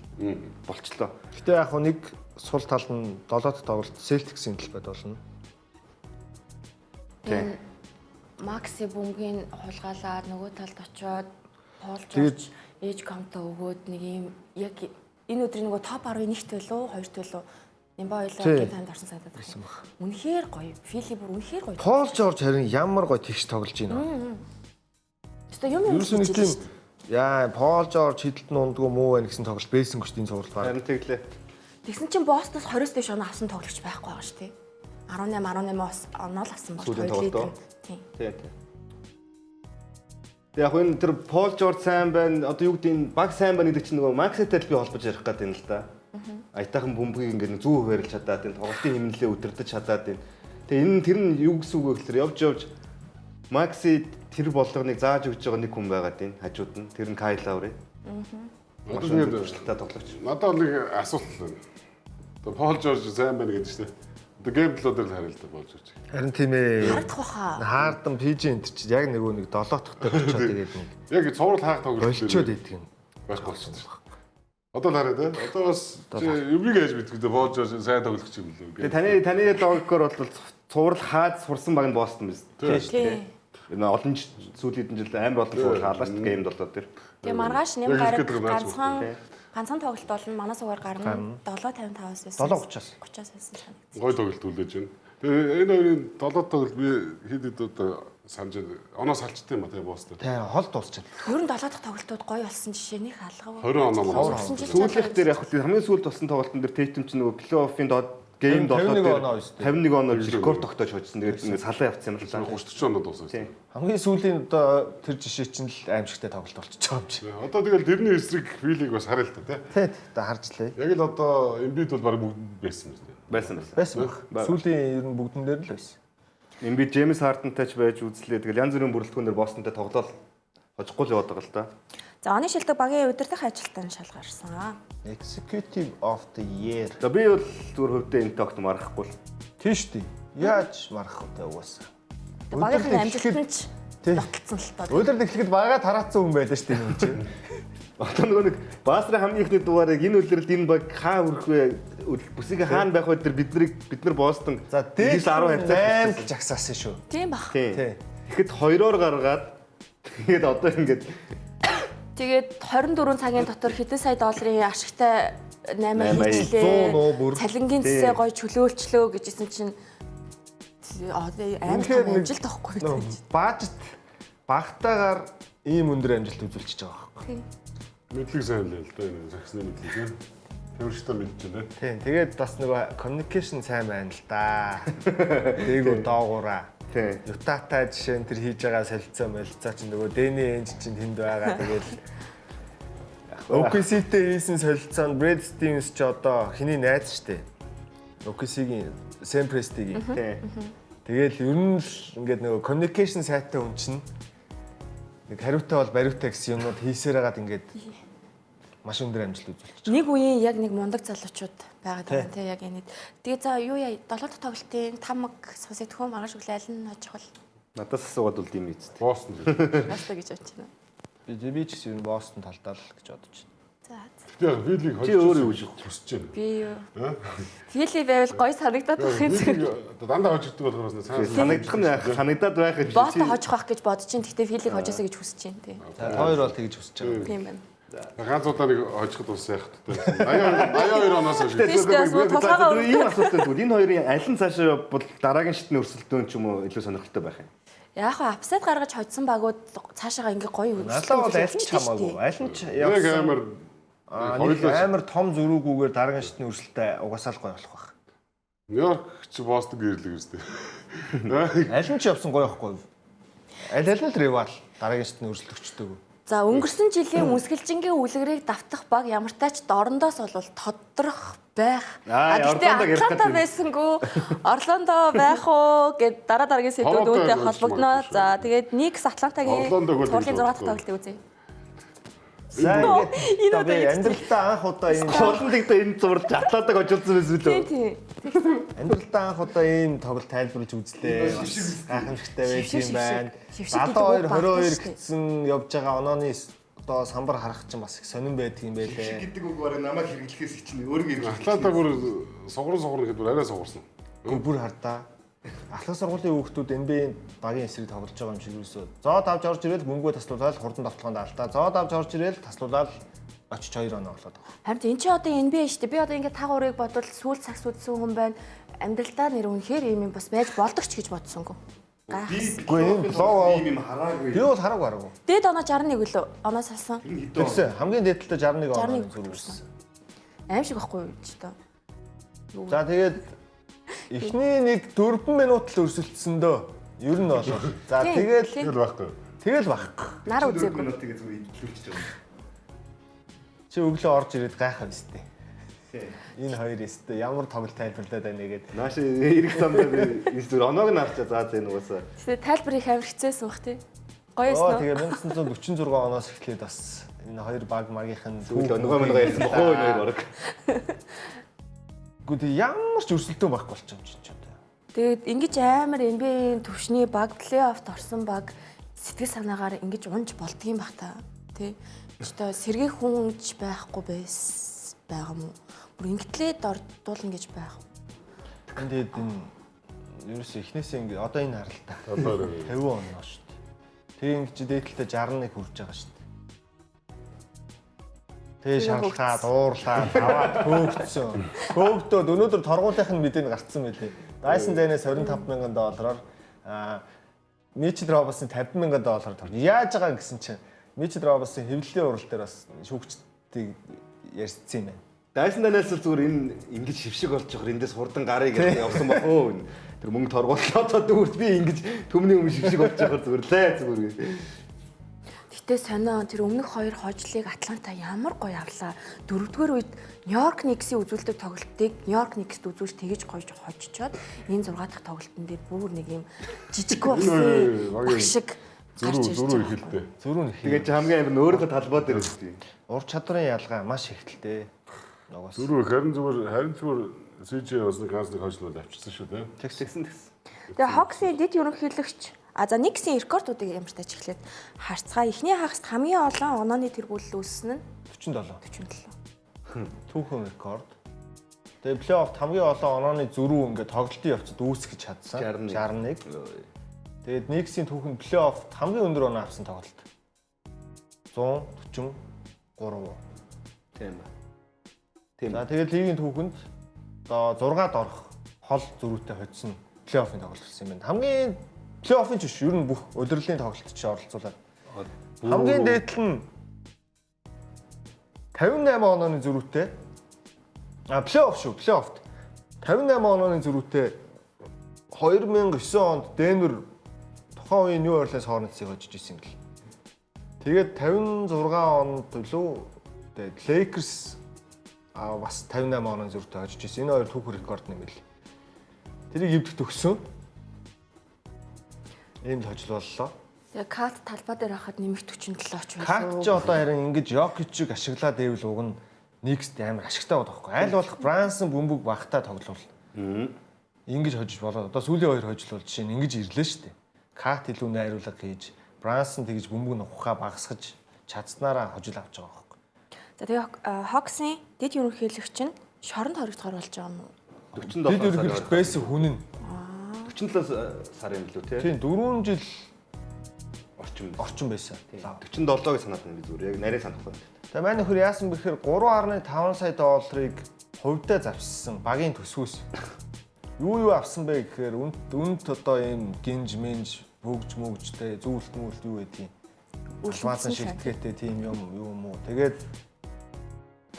болчлоо. Гэтэ яг хөө нэг сул тал нь 7 дахь тоглолт Celtics-ийн талбайд болно. Тийм. Макси бөмбөгийн хулгайлаад нөгөө талд очиод Пол Тэгээд- Жорж ээж комто өгөөд нэг юм яг энэ өдрийн нөгөө топ 11-т байлуу 2-т байлуу Нимба Тий. хоёлоо танд орсон санагдаад байна. Үнэхээр гоё. Фили бүр үнэхээр гоё. Пол Жорж харин ямар гоё тэгш тоглож байна. Тэстэ юм юм Ерөөсөө нэг тийм яа Пол Жорж хидэлт нь ундгүй муу байна гэсэн тоглолт байсан гэж тийм цуврал байна. Харин тэглээ. Тэгсэн чинь Бостоос 20-с дэш оноо авсан тоглогч байхгүй байгаа шүү дээ. 18-18-оос оноо л авсан бол Сүүлийн тоглолтоо? Тийм. Тийм тийм. Яг энэ тэр Пол Жорж сайн байна. Одоо юу гэдэг энэ баг сайн байна гэдэг чинь нөгөө Макситай би холбож ярих гэдэг юм л да. Аятайхан бөмбөгийг ингээд 100% барилж чадаад энэ тоглолтын хэмнэлээ өдөрдөж чадаад энэ. Тэгээ энэ тэр нь юу гэсэн үг вэ гэхээр явж Макси тэр болгоныг зааж өгч байгаа нэг хүн байгаа тийм хажууд нь. Тэр нь Кайл Лаури. Одоо Тэгээд тэгээд туршлагатай тоглогч. надад нэг асуулт байна. Одоо Пол Жорж сайн байна гэдэг чинь Одоо геймплөө дээр л харилдаг болж байна. Харин тийм ээ. Харагдах баха. Хаардан PG энэ чи яг нөгөө нэг 7 дахь дээр очиод тэгээд нэг Яг цуврал хаах тоглолт болчоод идэг юм. байх болчихсон. Одоо л хараа те. Одоо бас юмыг яаж мэдгүй боож сайн тоглох юм лээ. Тэгээ таны логикоор бол цуврал хаад сурсан баг нь Бостон биз. Тийм. Энэ олон сүүлийн жил амар олон цуврал хаалаа шүү дээ геймд болоод тэр. Тэгээ маргааш нэм Яг гараг хэлэхэд байгаа ганцхан тоглолт болно. Манай суугаар гарна 7:55-аас байсан. 7:30-аас. 30-аас байсан санагдсан. Гой тоглолт үлээж байна. Тэгээ энэ хоёрын 7 тоглолт би хэд одоо санаж оноос салчтай юм ба тэгээ Бостон. Тэ хол дуусчихлаа. Ер нь 7 дахь тоглолтууд гоё болсон жишээний хаалгаа. 20 оноо Сүүлийнх дээр яг хамгийн сүүлд болсон тоглолтын дээр Tatum ч нөгөө плей-оффын гейм 51 оноо рекорд тогтоож хоцсон. Тэгээд ингээд салаа явцсан юм л да. 30 оноо дууссан. Хамгийн сүүлийн одоо тэр жишээ чинь л аимшигтай тоглолт болчихж байгаа юм чи. Одоо тэгэл тэрний эсрэг филийг бас харъя л та тий. Тэ одоо харжлаа. Яг л одоо Embiid бол баг бүгд байсан юм тий. Байсан. Байсан баг. Сүүлийн ер нь бүгдэн дээр л байсан. Embiid James Harden-тай ч байж үзлээ. Тэгэл янз бүрийн бүрэлдэхүүнээр Бостонтай тоглоал хожихгүй л яваад байгаа л да. За оны шилдэг багийн удирдах ажилтан шалгарсан. Executive of the year. За би бол зүгээр хөвдөө энэ тогт марахгүй л. Тийм шүү дээ. Яаж марах вэ угаасаа. Багийн амжилт нь ч нотолцсон л тоо. Өдөр эхлэхэд багаа тараацсан хүн байлаа шүү дээ энэ чинь. Одоо нөгөө нэг Басрын хамгийн ихний дугаарыг энэ үлрэлд энэ баг хаа хүрэх вэ? Бүсийг хаана байх вэ? Бид нар Бостон За дээд 10 8 жагсаасан шүү. Тийм бах. Тий. Тэгэхэд 2-оор гаргаад тэгээд одоо ингээд Тэгээд 24 цагийн дотор хэдэн сая долларын ашигтай 8 хийчлээ. Цалингийн цэсээ гоё чөлөөлчлөө гэжсэн чинь амар том амжилт авахгүй гэж. Бажет багтаагаар ийм өндөр амжилт үзүүлчихэж байгаа байхгүй. Мэдлэг сайн л л да энэ загсны мэдлэг. Тэрвэрчтэй мэдчихэв тий. Тийм. Тэгээд бас нөгөө communication сайн байна л да. Дээгүү доогуура. тий. Ютатай жишээ нь тэр хийж байгаа солилцоо молилцоо чинь нөгөө Дэни Энж чинь тэнд байгаа. Тэгээд OKC-тэй хийсэн солилцоо нь Brad Stevens ч одоо хиний найз штэ. OKC-гийн Sam Presti-гийн. Тэгээд ер нь л ингээд нөгөө communication сайтай хүн чинь нэг хариутай бол бариутай гэсэн юмнууд хийсээр хагаад ингээд маш өндөр амжилт үзүүлчих. Нэг үеийн яг нэг мундаг залуучууд байгаад байгаа тийм яг энэ. Тэгээ за юу яа 7 дахь тоглолтын 5 маг сонсогдох маргааш өглөө аль нь очих вэ? Надаас асуугаад бол юм ийст. Бостон. Баста гэж бодож байна. Би ч гэсэн Бостон талдаа л гэж бодож За. байна. Тэгээ филийг Чи өөрөө юу хүсэж байна? Би юу? Фили байвал гоё санагдаад байх юм зү. Дандаа хожигддаг болохоос санагдаад байх гэж Бостон хожих байх гэж бодож чинь. Гэхдээ филийг хожоосоо гэж хүсэж байна тийм. Хоёр бол тэгж хүсэж байгаа. Тийм байна. ганц удаа нэг хожиход бас яхад тээ. 82 оноос хойш. ийм асуулт байна. Энэ хоёрын аль нь цаашаа бол дараагийн шатны өрсөлдөөн ч юм уу илүү сонирхолтой байх юм. Яг хаа апсайд гаргаж хоцсон багууд цаашаага ингээ гоё Надад бол аль нь ч хамаагүй. Аль нь ч Яг амар амар том зөрүүгүйгээр дараагийн шатны өрсөлтөд угаасаа л гоё болох байх. Нью-Йорк ч Бостон гэрлэг үстэй. Аль нь ч явсан гоё байхгүй юу? Аль нь л ривал дараагийн шатны өрсөлдөгчдөг. За өнгөрсөн жилийн үнсгэлжингийн үлгэрийг давтах баг ямартай ч дорндоос бол тодорох байх. Гэхдээ Атланта байсангүй Орландо байх уу гэд дараагийн сэдвүүд үүнтэй холбогдно. За тэгээд Никс Атлантагийн цуурлын 6 дахь тоглолтыг үзье. За ингээд амьдралтаа анх удаа ийм Хоолндогтой энэ зурлж Атлантаг хожуулсан байсан билүү? Тийм. амьдралтаа анх удаа ийм тоглолт тайлбарлаж үзлээ. Гайхамшигтай байж юм байна. 72-22 гэсэн явж байгаа онооны одоо самбар харах чинь бас их сонирн байдаг юм байлээ. Гэдэг үг барыг намайг хэрэглэхээс чинь өөрийгөө Атланта бүр сугрын гэхэд бүр арай сугарсан. Бүр хардаа. Ахлах сургуулийн хүүхдүүд NBA багийн эсрэг тоглож байгаа юм шиг юусоо. Зоод авч орж ирэл мөнгөө таслуулаад хурдан давталгаанд алдаа. Зоод авч орж ирэл таслуулаад очиж 2 оноо орлоод байгаа. Харин энэ чи одоо NBA шүү дээ. Би одоо ингээ тагуурыг бодвол сүүл цагс үзсэн хүн байна. Амьдралдаа нэр үнэхээр юм бас байж болдог ч гэж бодсонгүй. Үгүй энэ лоо юм хараагүй. би бол хараагүй. Дээд оноо 61 лөө оноо салсан. Тэгсэн хамгийн дээдэлтэй 61 оноо зүрхсэн. Аим шиг байхгүй юу ч одоо. За тэгээд эхний нэг 4 минут л өрсөлдсөн дөө. Ер нь бол. За тэгэл байхгүй. Тэгэл байхгүй. Нар үзээгүй. минутыг зүгээр идэлүүлчихэж байгаа. Чи өглөө орж ирээд гайхав өстэй. Энэ хоёр өстэй ямар тоглолт тайлбарлаад байна нэгээд. Нааш ирэх замдаа би зүгээр оноог нь харчаа заа зэ нугасаа. Тэгээ тайлбар их амар хэцээсэн бах тий. Гоё эснэ. Тэгээ 1946 оноос эхлээд бас энэ хоёр баг магийнх нь Сүүл өнгөө мөнгө ярьсан бохоо энэ хоёр орог. Гэхдээ ямар ч өрсөлдөөн байхгүй болчихсон юм чинь одоо. Тэгээд ингэж амар NBA-ийн төвшний баг плей-оффт орсон баг сэтгэл санаагаар ингэж унж болдгийм бах та. Тэ. Өөртөө сэргийг хүнж байхгүй байгаа юм уу? Бүр ингэтлээ дордуулна гэж байх. Тэгээд энэ ерөөсөө эхнээсээ ингэ одоо энэ харалтаа. Одоо 50 оноо шүү дээ. Тэгээ ингэж дээдлээ 61 хүрж байгаа шүү дээ. Тэгээ шаарлаад, уурлаад, аваад хөөгдсөн. Хөөгдөөд өнөөдөр торгуулийнх нь мэдээ гарцсан байлээ. Dyson Dynamics $25,000-оор Mitchell Robinson $50,000 торж. Яаж байгаа гэсэн чинь Mitchell Robinson хэвлэлийн урал дээр бас шүүгчдийг ярьсан юм байна. Dyson Dynamics зүгээр энэ ингэж шившиг болж байгаа эндээс хурдан гарыг гэж явсан баг өө. Тэр мөнгө торгууллаа дүүрт би ингэж төмний өмнө шившиг болж байгаа зүгээр лээ зүгээр. Гэтэ сонио тэр өмнөх хоёр хожлыг Атланта ямар гоё авлаа. Дөрөвдүгээр үед Нью-Йорк Никсийн үзүүлдэг тоглолтыг Нью-Йорк Никст үзүүлж тэгэж гоё хожчоод энэ 6 дахь тоглолтын дээр бүр нэг юм жижиг болсон шиг гарч ирж ихэлтэй. Зөрүүн их. Тэгээд хамгийн амар өөрийнхөө талбай дээр үстэй. Ур чадрын ялгаа маш ихтэй. Ногоос. Зүрх харин зүгээр CJ бас нэг ганц нэг хойшлол авчирсан шүү дээ. Тэгсэн. Тэгээ Хоксийн дэд ерөнхийлөгч за Никсийн рекордуудыг ямар ч тач эхлээд харцгаа. Эхний хагаст хамгийн олон онооны тэргүүлэл үүссэн нь 47. Түүхэн рекорд. Тэгээ плей-оффт хамгийн олон онооны зөрүү ингээд тоглолтын явцад үүсгэж чадсан 61. Тэгээд Никсийн түүхэн плей-оффт хамгийн өндөр оноо авсан тоглолт 143. Тийм ба. За тэгээд лигийн түүхэнд одоо 6-д орох хол зөрүүтэй хоцсон плей-оффын тоглолт болсон юм байна. Хамгийн плей-оффын ч биш, ер нь бүх удирдлагын тоглолтод ч оролцуулаад. Хамгийн дээдл нь 58 онооны зөрүүтэй. Плей-офф шүү, плей-оффт. 58 онооны зөрүүтэй 2009 онд Денвер тухайн үеийн New Orleans Hornets-ийг хожиж ирсэн гэл. Тэгээд 56 онд төлөө тэгээд Lakers бас 58 оноо зөрүүтэй хожиж ирсэн. Энэ хоёр түүх рекорд нэм бэл. Тэрийг эвдэх төгссөн. Ийм л хожил боллоо. Тэгээ кат талбай дээр хахад нэмэх 47 ч байсан. Кат ч одоо харин ингэж Jokic-ийг ашиглаад ивэл уг нь Next амар ашигтай байгаа байхгүй. Аль болох Брансон бөмбөг багтаа тоглол. Ингэж хожиж болоод одоо сүүлийн хоёр хожил бол жишээ нь ингэж ирлээ шүү дээ. Кат илүү найруулга хийж, Брансон тэгж бөмбөг нухахаа багасгаж чадсанараа хожил авч байгаа байхгүй. За тэгээ Хоксын дэд ерөнхийлөгч нь шоронд хоригдохоор болж байгаа юм уу? 47 Дэд ерөнхийлөгч байсан хүн нь 47 сарын билүү те. тийм 4 жил орчим байсан. 47-ыг санаад байна би зүгээр яг нарийг санахгүй. Тэгээ манай нөхөр яасан бэхээр 3.5 сая долларыг хувьдаа зарчсан багийн төсвөөс. Юу авсан бэ гэхээр үнд одоо ийм гинж менж бөгжтэй зүйлт мүлт юу гэдгийг улмаасан шилтгэхтэй тийм юм уу. Тэгээд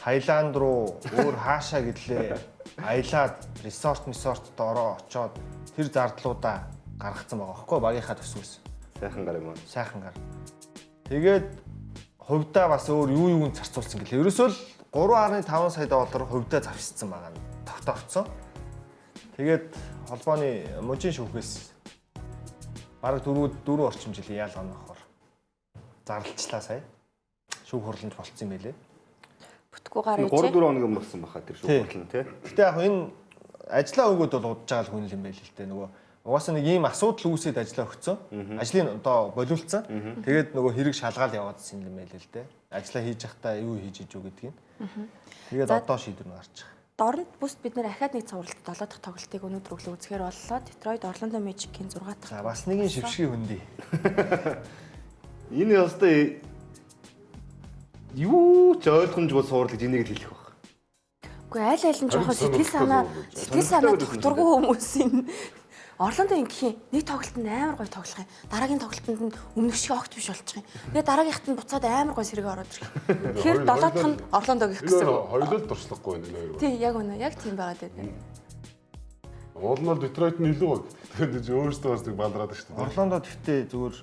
Таиланд руу өөр хаашаа гэдлээ аялаад resort ороо очоод тэр зардлуудаа гаргацсан байгаа байхгүй багийнхаа төсвөөс. Сайхан гар юм уу? Сайхан гар. Тэгээд хувьдаа бас өөр юунд зарцуулсан гэлээ. Ерөөсөө л 3.5 сая доллар хувьдаа зарцсан байгаа нь тогтоогдсон. Тэгээд холбооны мужийн шүүхээс бараг 4 орчим жилийн ял онохоор зарлалчлаа сая. Шүүх хурланд болцсон юм байлээ. Бүтггүй гараа ичээ. 3-4 хоног юм болсон баха тэр шүүх хурлын тий. Гэтэ яг энэ ажлаа өгөөд бол удаж байгаа хүн юм байл л дээ. Нөгөө угаасаа нэг ийм асуудал үүсээд ажлаа өгцөн. Ажлыг одоо болиулсан. Тэгээд нөгөө хэрэг шалгаал яваадсан юм байл л дээ. Ажлаа хийж явахдаа юу хийж иж үү гэдгийг. Тэгээд одоо шийдвэр нь гарч байгаа. Дорнод бүст бид нэр ахаад нэг цувралт 7 дахь тоглолтыг өнөөдөр өглөө үзэхээр боллоо. Detroit Orlando Magic-ийн 6 дахь. За бас нэгэн шившгийн хөндий. Энэ ястай юу ч ойлгомжгүй суурал гэж энийг л хэлэх баг. Үгүй аль нь жоохон сэтгэл санаа докторгүй хүмүүсийн Орландо ингэхийн нэг тоглолтод амар гоё тоглох юм. Дараагийн тоглолтод нь өмнөх шиг огт биш болчих юм. Тэгээ дараагийнхт нь буцаад амар гоё сэрэг ороод ирэх. Тэгэхээр 7 дахь нь Орландо гэх гэсэн. Хоёулаа дуршлахгүй байна энэ хоёр. Тий, яг үнэ. Яг тийм байгаад байна. Уул нь Детройт нь илүү баг. Тэгээд өөрөөсөө бас нэг балраад шүү дээ. Орландо гэхдээ зүгээр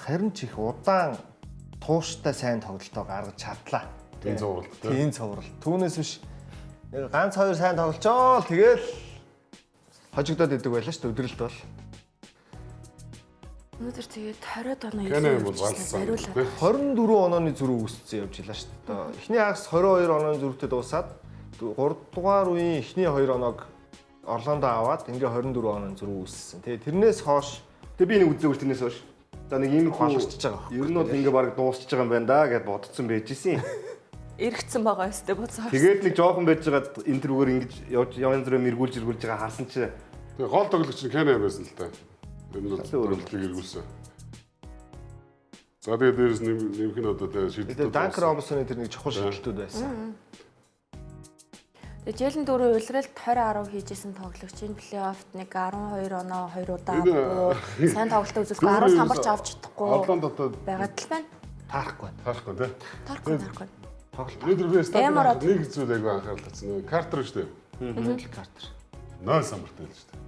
харин ч их удаан тууштай сайн тоглолтоо гаргаж чадлаа. Тийм цуврал. Тийм цуврал. Түүнээс биш нэг ганц хоёр сайн тоглолцоо тэгэл хожигдоод идэг байлаа шүү дээ өдрөлт бол. Өнөөдөр тэгээд 20 оноо Кэнэ бол балсан. 24 онооны зөрүү үүссэн явж илаа шүү дээ. Эхний хагас 22 онооны зөрүүтэй дуусаад 3 дугаар үеийн эхний 2 оног Орландо аваад ингээ 24 оноо зүрх үүссэн. Тэгээ тэрнээс хойш би нэг үзээгүй тэрнээс хойш. За нэг ийм Баларчж байгаа. Ер нь бол ингээ баг дуусчихж байгаа юм байна да гэд бодсон байж исэн. Эргэцсэн байгаа өстэй буцаа. Тэгээд нэг жоохон байж байгаад энэ төрөөр ингэж явын зүрэ мэргүүлж байгаа харсан чи Тэгээ гол тоглогч нь Кэна байсан л та. Тэр нь тоглолтыг эргүүлсэн. За тэгээд дээрээс нэмэх нь одоо тэгээ шийдэлтүүд. Данк Робинсоны тэр нэг чухал шийдэлтүүд байсан. Тэгээ Жээлэн дөрөв улиралд 20-10 хийжсэн тоглогчийн плей-оффт нэг 12 оноо 2 удаа авахгүй. Сайн тоглолтоо үзүүлэхгүй 10 самбарч авч чадахгүй. Орланд одоо байгаад л байна. Таарахгүй. таахгүй тий. Тарахгүй. Лидер стадионд нэг зүйл айгүй анхаарал татсан. Картер шүү дээ. Картер. 0 самбартай л шүү дээ.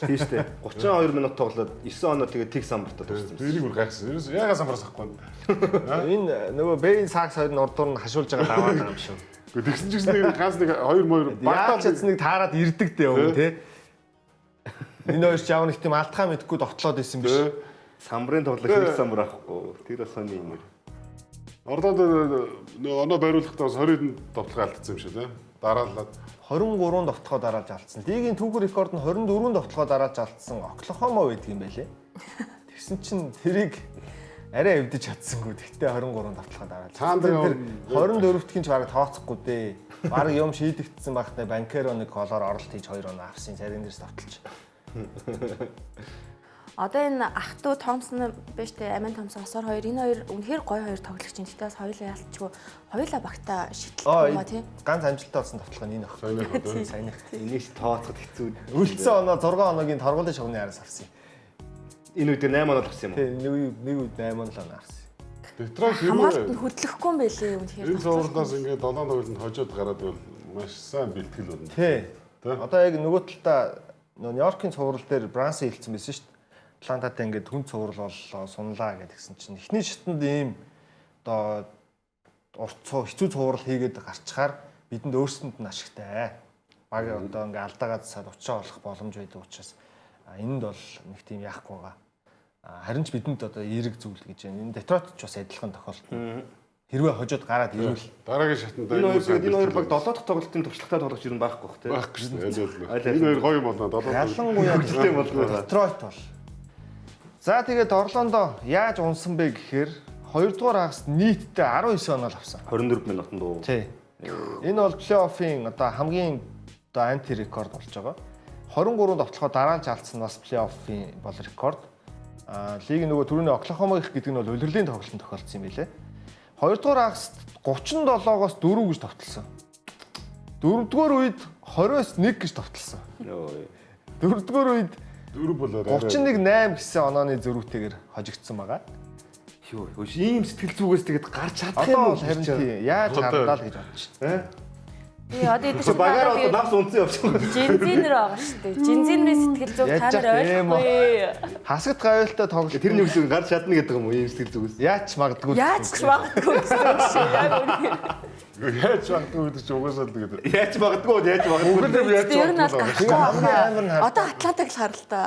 тийм шүү дээ. 32 минут тоглоод 9 оноо тэгээд тэг самбартаа төгссөн. Тэрийг бүр гайхсан. Ерөөс ягаа самбараас авахгүй. Энэ нөгөө Бэйн Сакс хоёр нь урдуур нь хашуулж байгаа даваад байгаа юм шүү. Тэгсэн ч гэсэн ганц нэг 2 Багтаал чадсныг таарад ирдэг дээ өвн тий. Энэ хоёр ч яав нэг тийм алтхаа мэдхгүй довтлоод исэн биш. Самбарын тоглох нэг самбар авахгүй. Тэр бас сони юм. Орланд оноо байруулахдаа 20-д довтлого алдсан юм шиг тий. Дараалаад 23 довтлогоо дараалж алдсан. Лигийн түүх рекорд нь 24 довтлогоо дараалж алдсан Оклахома байдаг юм байлээ. Тэгсэн чинь тэрийг арай эвдэж чадсангүй. Тэгтээ 23 довтлогоо дараалж. Тэр 24-т хинч бараг тооцохгүй дээ. Бараг юм шийдэгдсэн багтаа Банкеро нэг голоор оролт хийж 2 оноо авсан. Царин дээрс давталж. Одоо энэ ах トゥ Томсон биш тэ Амин Томсон осоор хоёр энэ хоёр үнэхээр гоё хоёр тоглогч юм. Тэгтээс хоёулаа ялцчихгүй. Хоёулаа багтаа шитлэх юм а тий. Ганц амжилттай болсон довтлого нь энэ ах. сайн. Энийг тооцоход хэцүү. Үлдсэн оноо 6 оногийн торгуулийн шугны араас авсан. Энэ үед 8 оноо авсан юм уу? Тэг нэг үед 8 оноо авсан. Детройт Хамгаалалт нь хөдлөхгүй юм байлээ үнэхээр. энэ зурглаас ингээд 7 тоглолтод хожоод гараад бол маш сайн бэлтгэл болно. Тий. Одоо яг нөгөө талдаа Нью-Йоркийн цуврал дээр Бранси хэлсэн байсан шүү дээ. Атлантатай ингээд хүн цуврал боллоо, сунлаа гэдгсэн чинь эхний шатнд ийм одоо хэцүү цуврал хийгээд гарчхаар бидэнд өөрсдөнд нь ашигтай. Баг одоо ингээд алдаагаад сад учраа болох боломж байдаг учраас энэнд бол нэг тийм яахгүй байгаа. Харин ч бидэнд одоо эерэг зүйл гэж байна. Энэ Детройт ч бас адилхан тохиолдол. Хэрвээ хожоод гараад ирвэл Дараагийн шатнд энэ хоёр баг 7 дахь тоглолтын туршлагатай тоглож ирэн байхгүй бах тий. байхгүй шүү дээ. Энэ хоёр гоё юм болно. 7 ялангуяа хөлтэй болов. Детройт бол. За тэгээд Орландо яаж унсан бэ гэхээр 2 дугаар хагаст нийтдээ 19 оноо авсан. 24 минутанд уу. Тий. Энэ бол плей-оффын одоо хамгийн одоо анти рекорд болж байгаа. 23 довтлохоо дараалж алдсан бас плей-оффын бол рекорд. Лигийн нөгөө түрүүний Оклахома гэх гэдэг нь бол улирлын тоглолтод тохиолдсон юм байлээ. 2 дугаар хагаст 37-оос 4 гэж товтлсон. 4 дугаар үед 20-оос 1 гэж товтлсон. 4 дугаар үед 4 болоо 31-8 гэсэн онооны зөрүүтэйгээр хожигдсон байгаа. Юу ийм сэтгэл зүгээс тэгээд гарч чадах юм Одоо уу? харин тийм яаж хардаа л гэж бодож байна. Тий, одоо идэж Багаар одоо навс унцсан явчихсан. Жинзинер байгаа шүү дээ. Жинзинерийн сэтгэл зүг та нар ойлгохгүй. Хасагт гавьлтай тоглолт Тэр нэг үсэг гарч чадна гэдэг юм уу ийм сэтгэл зүгээс? яаж магадгүй. Яаж ч магадгүй гэсэн үг шүү. Яг үнэхээр. яаж магадгүй гэдэг чи угаасаа л тэгээд Яаж магадгүй яаж магадгүй. Ер нь бол гарахгүй амар нь байна. Одоо Атлантаг л хар л та.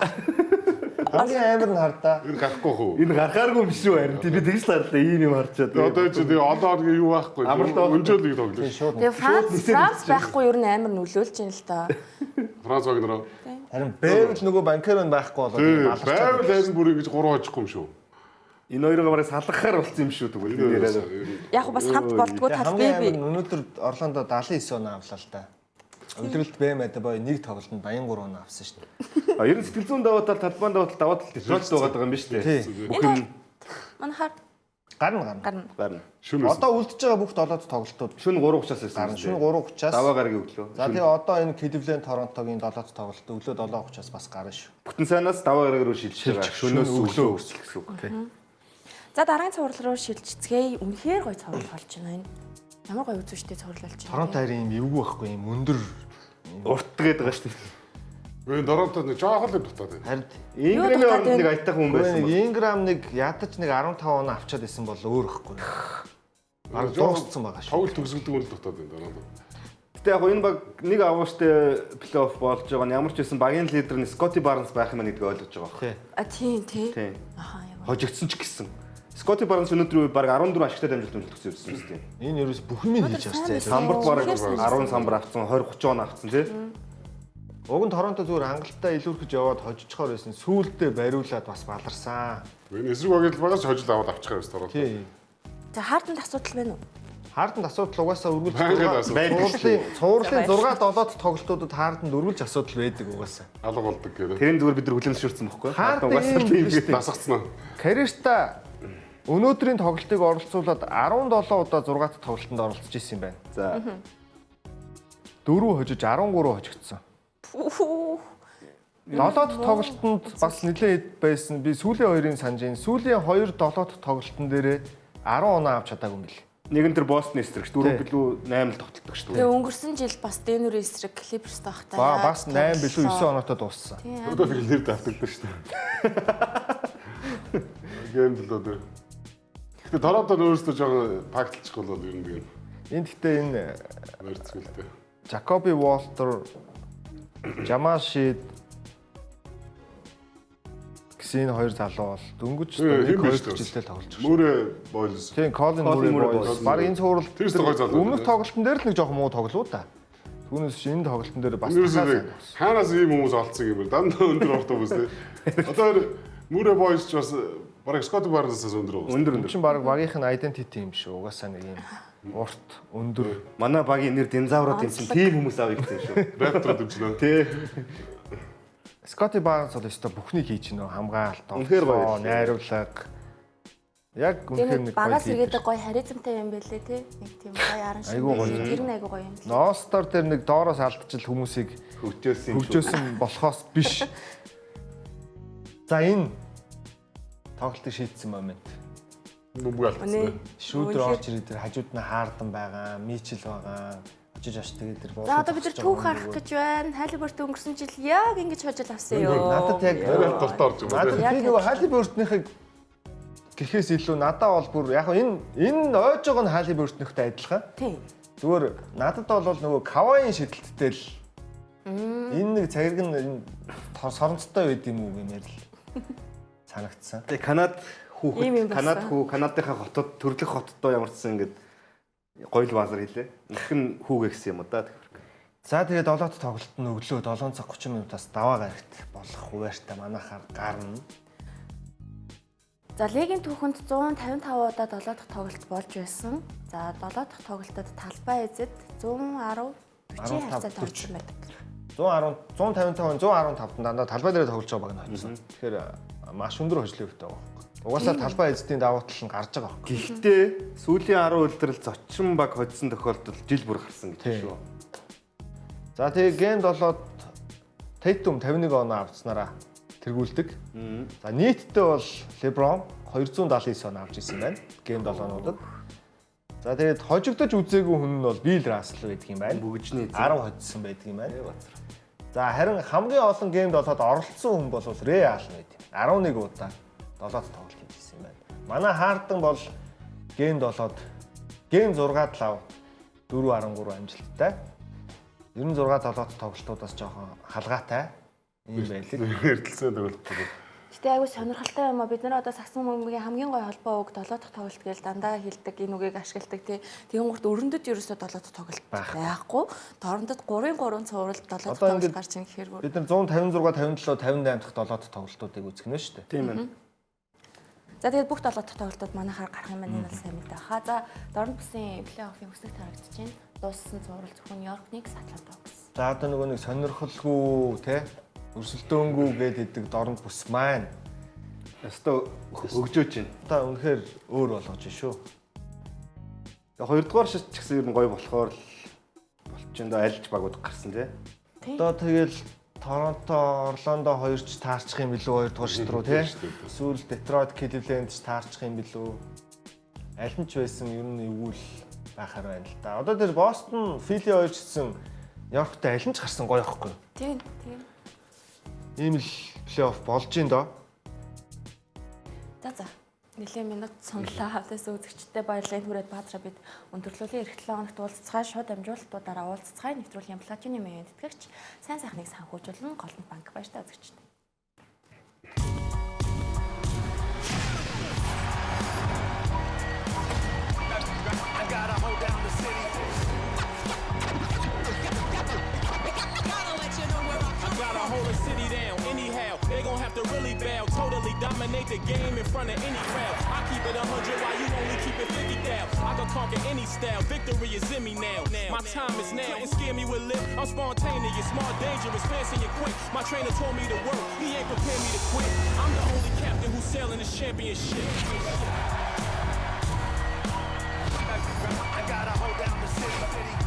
хамгийн амар нь хардаа. энэ гарахгүй хөө. Энэ гарахааргүй юм шүү харин би тэгж л харлаа ийм юм харчаад. Одоо чи тэгээ одоо юу байхгүй. Өнжөөлөг тоглож. Тэгээ Франц байхгүй ер нь амар нөлөөлж байна л та. Франц Вагнер. Харин Бэвэл нөгөө банкерон байхгүй болоод Байвал харин бүр ингэж 3 хожихгүй юм шүү. Энэ хоёроо барыг салгахаар болсон юм шүү тэгвэл энэ яриад. Яг бас хамт болдгоо тал хамгийн би. өнөөдөр Орландо 79 оноо авлаа л та. Өдрөлт БМ-д боё нэг тоглолтод 83 оноо авсан шүү дээ. Ер нь сэтгэл зүйн даваа тал талбайн даваа тал Детройт байгаа юм биш үү? Бүх юм Манай хар гарна. гарна. Шүнээс. Одоо үлдэж байгаа бүх 7 тоглолтууд Шүн 3:30-аас байсан. гарна. Шөнө 3:30-аас. Даваа гаргийн өглөө. За тэгээ одоо энэ Cleveland Торонтогийн 7 тоглолт өглөө 7:30-аас бас гарна шүү. Бүтэн сайнаас даваа гараг руу шилжиж байгаа. Шөнөөс өглөө өрсөлдөх гэсэн үг. За дараагийн цуврал руу шилжицгээе. Үнэхээр гоё цуврал болж байна энэ. Ямар гоё үзүүштэй цуврал болж байна. Торонто харин юм эвгүй байхгүй юм өндөр Уртгээд байгаа шүү дээ. Энэ Торонто нэг жоохон л дутаад байна. харин Ингрэмийн оронд нэг айтайхан хүн байсан. нэг Ingram нэг ядаж нэг 15 оноо авчаад исэн бол өөр ихгүй. Баг дууссан байгаа шүү. Тоглолт төгсгөлдөг үл дутаад байна Торонто. Гэтэ яг энэ баг нэг авууштай плей-офф болж байгаа нь ямар ч байсан багийн лидер нь Скотти Барнс байх юм гэдгийг ойлгож байгаа Тий. байна. Тийм. Тийм. Ахаа яа. Хожигдсон ч гэсэн. Скотти Барнс өнөөдөр баг 14 ашигтай дамжуулалт өгсөн юм тийм. Энэ ерөөс бүхэн минь хийж авчихсан. Самбарт баг 10 самбар авцсан, 20 30 он авцсан тий. Уг нь Торонто зүгээр хангалттай илүүрхэж яваад хожижхоор байсан. Сүүлдээ бариулаад бас баларсан. Энэ эсрэг багт багаж хожил аваад авчихаар байсан Торонто. Тий. За хаартанд асуудал байна уу? Хаартанд асуудал угаасаа үргэлж цувралын 6-7 тоглолтуудад хаартанд үргэлж асуудал байдаг угаасаа. Алга болдог гэдэг. Тэрийн зүгээр бид нар хүлэмжшүүлсэн байхгүй. Угаасаа тийм Дасгацсан уу? Карьерта өнөөдрийн тоглолтыг оролцуулаад 17 удаа 6-т тоглолтод оролцож исэн юм байна. За. 4 хожиж 13 хожигдсон. 7-т тоглолтод бас нэлээд байсан. Би сүүлийн хоёрын санаж байна. Сүүлийн 2-7-т тоглолтын дээрээ 10 оноо авч чадаагүй юм бэл. Нэгэн тэр Бостон эсрэг 4 билүү 8 л тогтолдог шүү дээ. Тэгээ өнгөрсөн жил бас Денвер эсрэг Клиперс таахтай. Бас 8 билүү 9 оноотой дууссан. Одоо би нэр давтагдсан шүү дээ. Гэмдэл одоо. Тэгээ Торонто өөрөөсөө жоохон пакталчих болоод ер нь Энд гэхдээ энэ мэрцгэлтэй. Жакоби Волтер, Жамашид гэсэн хоёр залуу бол дөнгөж нэг хоёр жилдээ тоглож байна. Мөрэ бойлс. Тийм, Колин Мөрэ. Баг энэ цуврал Тэр ч гоё залуу. өмнөх тоглолтын дээр л нэг жоохон муу тоглоо да. Түүнээс энэ тоглолтын дээр бас хаанаас ийм хүмүүс олцсон юм бэ? Дандаа өндөр автобус тий. Одоо Мөрэ бойлс ч бас бараг Скотти Барнсаас өндөр уу? Өндөр. чинь баг багийнх нь identity юм шүү. Угаасаа нэг юм урт өндөр. Манай багийн нэр динозаврууд юмсан тийм хүмүүс авъя гэсэн шүү. Рэпторд юм чинь. Тий. Скотти Барнс бол өстой бүхнийг хийж гинөө хамгаалт, Үнэхээр гоё. найруулга. Яг үнэхээр нэг багаас гоё. иргэдэг гоё харизмтай юм бэлээ тий. Нэг тийм гоё аран шиг. Айгуу гоё. Тэр нь айгуу гоё юм. Ностор дээр нэг доороос алдчихл хүмүүсийг хөгжөөсөн болохоос биш. За энэ тоглолтыг шийдсэн момент. Нүмг алдсан. Шүүдэр орж ирээд тэр хажууд нь хаардан байгаа, мичл байгаа. Очиж аш тэгээд тэр За одоо бид нар түүх харах гэж байна. Халиберт өнгөрсөн жил яг ингэж хожил авсан ёо. Надад яг дуртай орж юм байна. Надад би нөгөө Халибертнийхийг гэхээс илүү надад бол бүр яг энэ ойж байгаа нь Халибертнийхтэй адилхан. Тийм. Зүгээр надад бол нөгөө Каваийн шидэлттэй л энэ нэг цагирг нь соронцтой байд юм уу гэмээр л санагдсан. Тэгээ Канад Ийм юм хүүхэд Канадынхаа хотод төрлөх хоттой ямарчсан ингээд гоё л баазар хэлээ. Их нь хүүгээ гэсэн юм уу да. За тэгээд 7-т тоглолт нь өглөө 7 цаг 30 минутаас даваа гарагт болох хуваарьтай манайхаар гарна. За лигийн түүхэнд 155 удаа 7 дахь тоглолт болж байсан. За 7 дахь тоглолтод талбай эзэд 110 40 хацаа тоглож байдаг. 155 115-нд дандаа талбай дээр тоглож байгаа баг нь хоцсон. Тэгэхээр маш өндөр хожлын өвтэй байгаа. Угаасаа талбай эзэдийн давуу тал нь гарч байгаа байхгүй. Гэхдээ сүүлийн 10 үлрэл зочин баг хоцсон тохиолдолд жил бүр гарсан гэдэг шүү. За тэгээ гейм 7-д Tatum 51 оноо авцснараа тэргүүлдэг. За нийтдээ бол LeBron 279 оноо авч ирсэн байна. Гейм 7-нуудад. За тэгээд хожигдож үзээгүй хүн нь бол Bill Russell байдаг юм байна. Бүгжний 10 хоцсон байдаг юм байна. За харин хамгийн олон гейм 7-д оролцсон хүн бол Ray Allen байдаг. 11 удаа 7-д тоглолт хийжсэн юм байна. Манай Harden бол гейм 7-д гейм 6-д лав 4-13 амжилттай. 96 7-д тоглолтуудаас жоохон халгаатай юм байлиг. Эрдэлсэн тоглолт. Гэтэ айгүй сонирхолтой юм а бид нар одоо сагсан мөнгөний хамгийн гоё холбоо үг 7 дахь тоглолт гэж дандаа хэлдэг энэ үгийг ашигладаг тий. Тэгэнгүүт өрнөдөд ерөөсөө 7 дахь тоглолт байхгүй. Дорндод 3-3 цувралд 7 дахь тоглолт гарч ийн гэхээр бид нар 156 57 58 дахь 7 дахь тоглолтуудыг үзгэнэ шүү дээ. Тийм ээ. За тэгээд бүх 7 дахь тоглолтод манайхаар гарах юм байна. Энэ бол сайн мэдээ хаа. За Дорнд бусын плей-оффын өсөлт харагдаж байна. Дууссан цуврал зөвхөн Нью-Йорк Никс Атланта Хокс. За одоо нөгөө нэг сонирхолгүй тий өрсөлдөөнгүй гэдэг Дорнд бус маань Ястаа хөгжөөж байна. Одоо үнэхээр өөр болгож байна шүү. Тэгээ хоёрдугаар шат ч гэсэн ер нь гоё болохоор л болчихсон да альж багууд гарсан тий. Одоо тэгэл Торонто, Орландо хоёр ч таарчих юм билүү хоёрдугаар шат руу тий. Эсвэл Детройт, Кливленд ч таарчих юм билүү. Аль нь ч байсан ер нь эвгүй л байхаар байна л да. Одоо тэр Бостон, Фили хоёр ч гэсэн Нью-Йорктой аль нь ч гарсан гоё ихгүй. Тийм, тийм. Ийм л плей-офф болж ин доо. За. Нэлээд минут сонлоо. Хавтаас үзэгчтэй баярлалаа. Хүрээд баадраа бид өндөрлөлийн эх 7 хоногт уулзцай шууд амжуулалтуудаараа уулзцай нэвтрүүлгийн платинум ивент тэтгэгч сайн сайхныг санхүүжүүлэн Голден банк баяртай үзэгчтэй. I gotta hold the city down anyhow. They gon' have to really bow. Totally dominate the game in front of any crowd. I keep it 100 while you only keep it 50 down. I can conquer any style. Victory is in me now. My time is now. And scare me with lip. I'm spontaneous, smart, dangerous, fancy and quick. My trainer told me to work. He ain't prepared me to quit. I'm the only captain who's sailing this championship. I gotta hold down the city.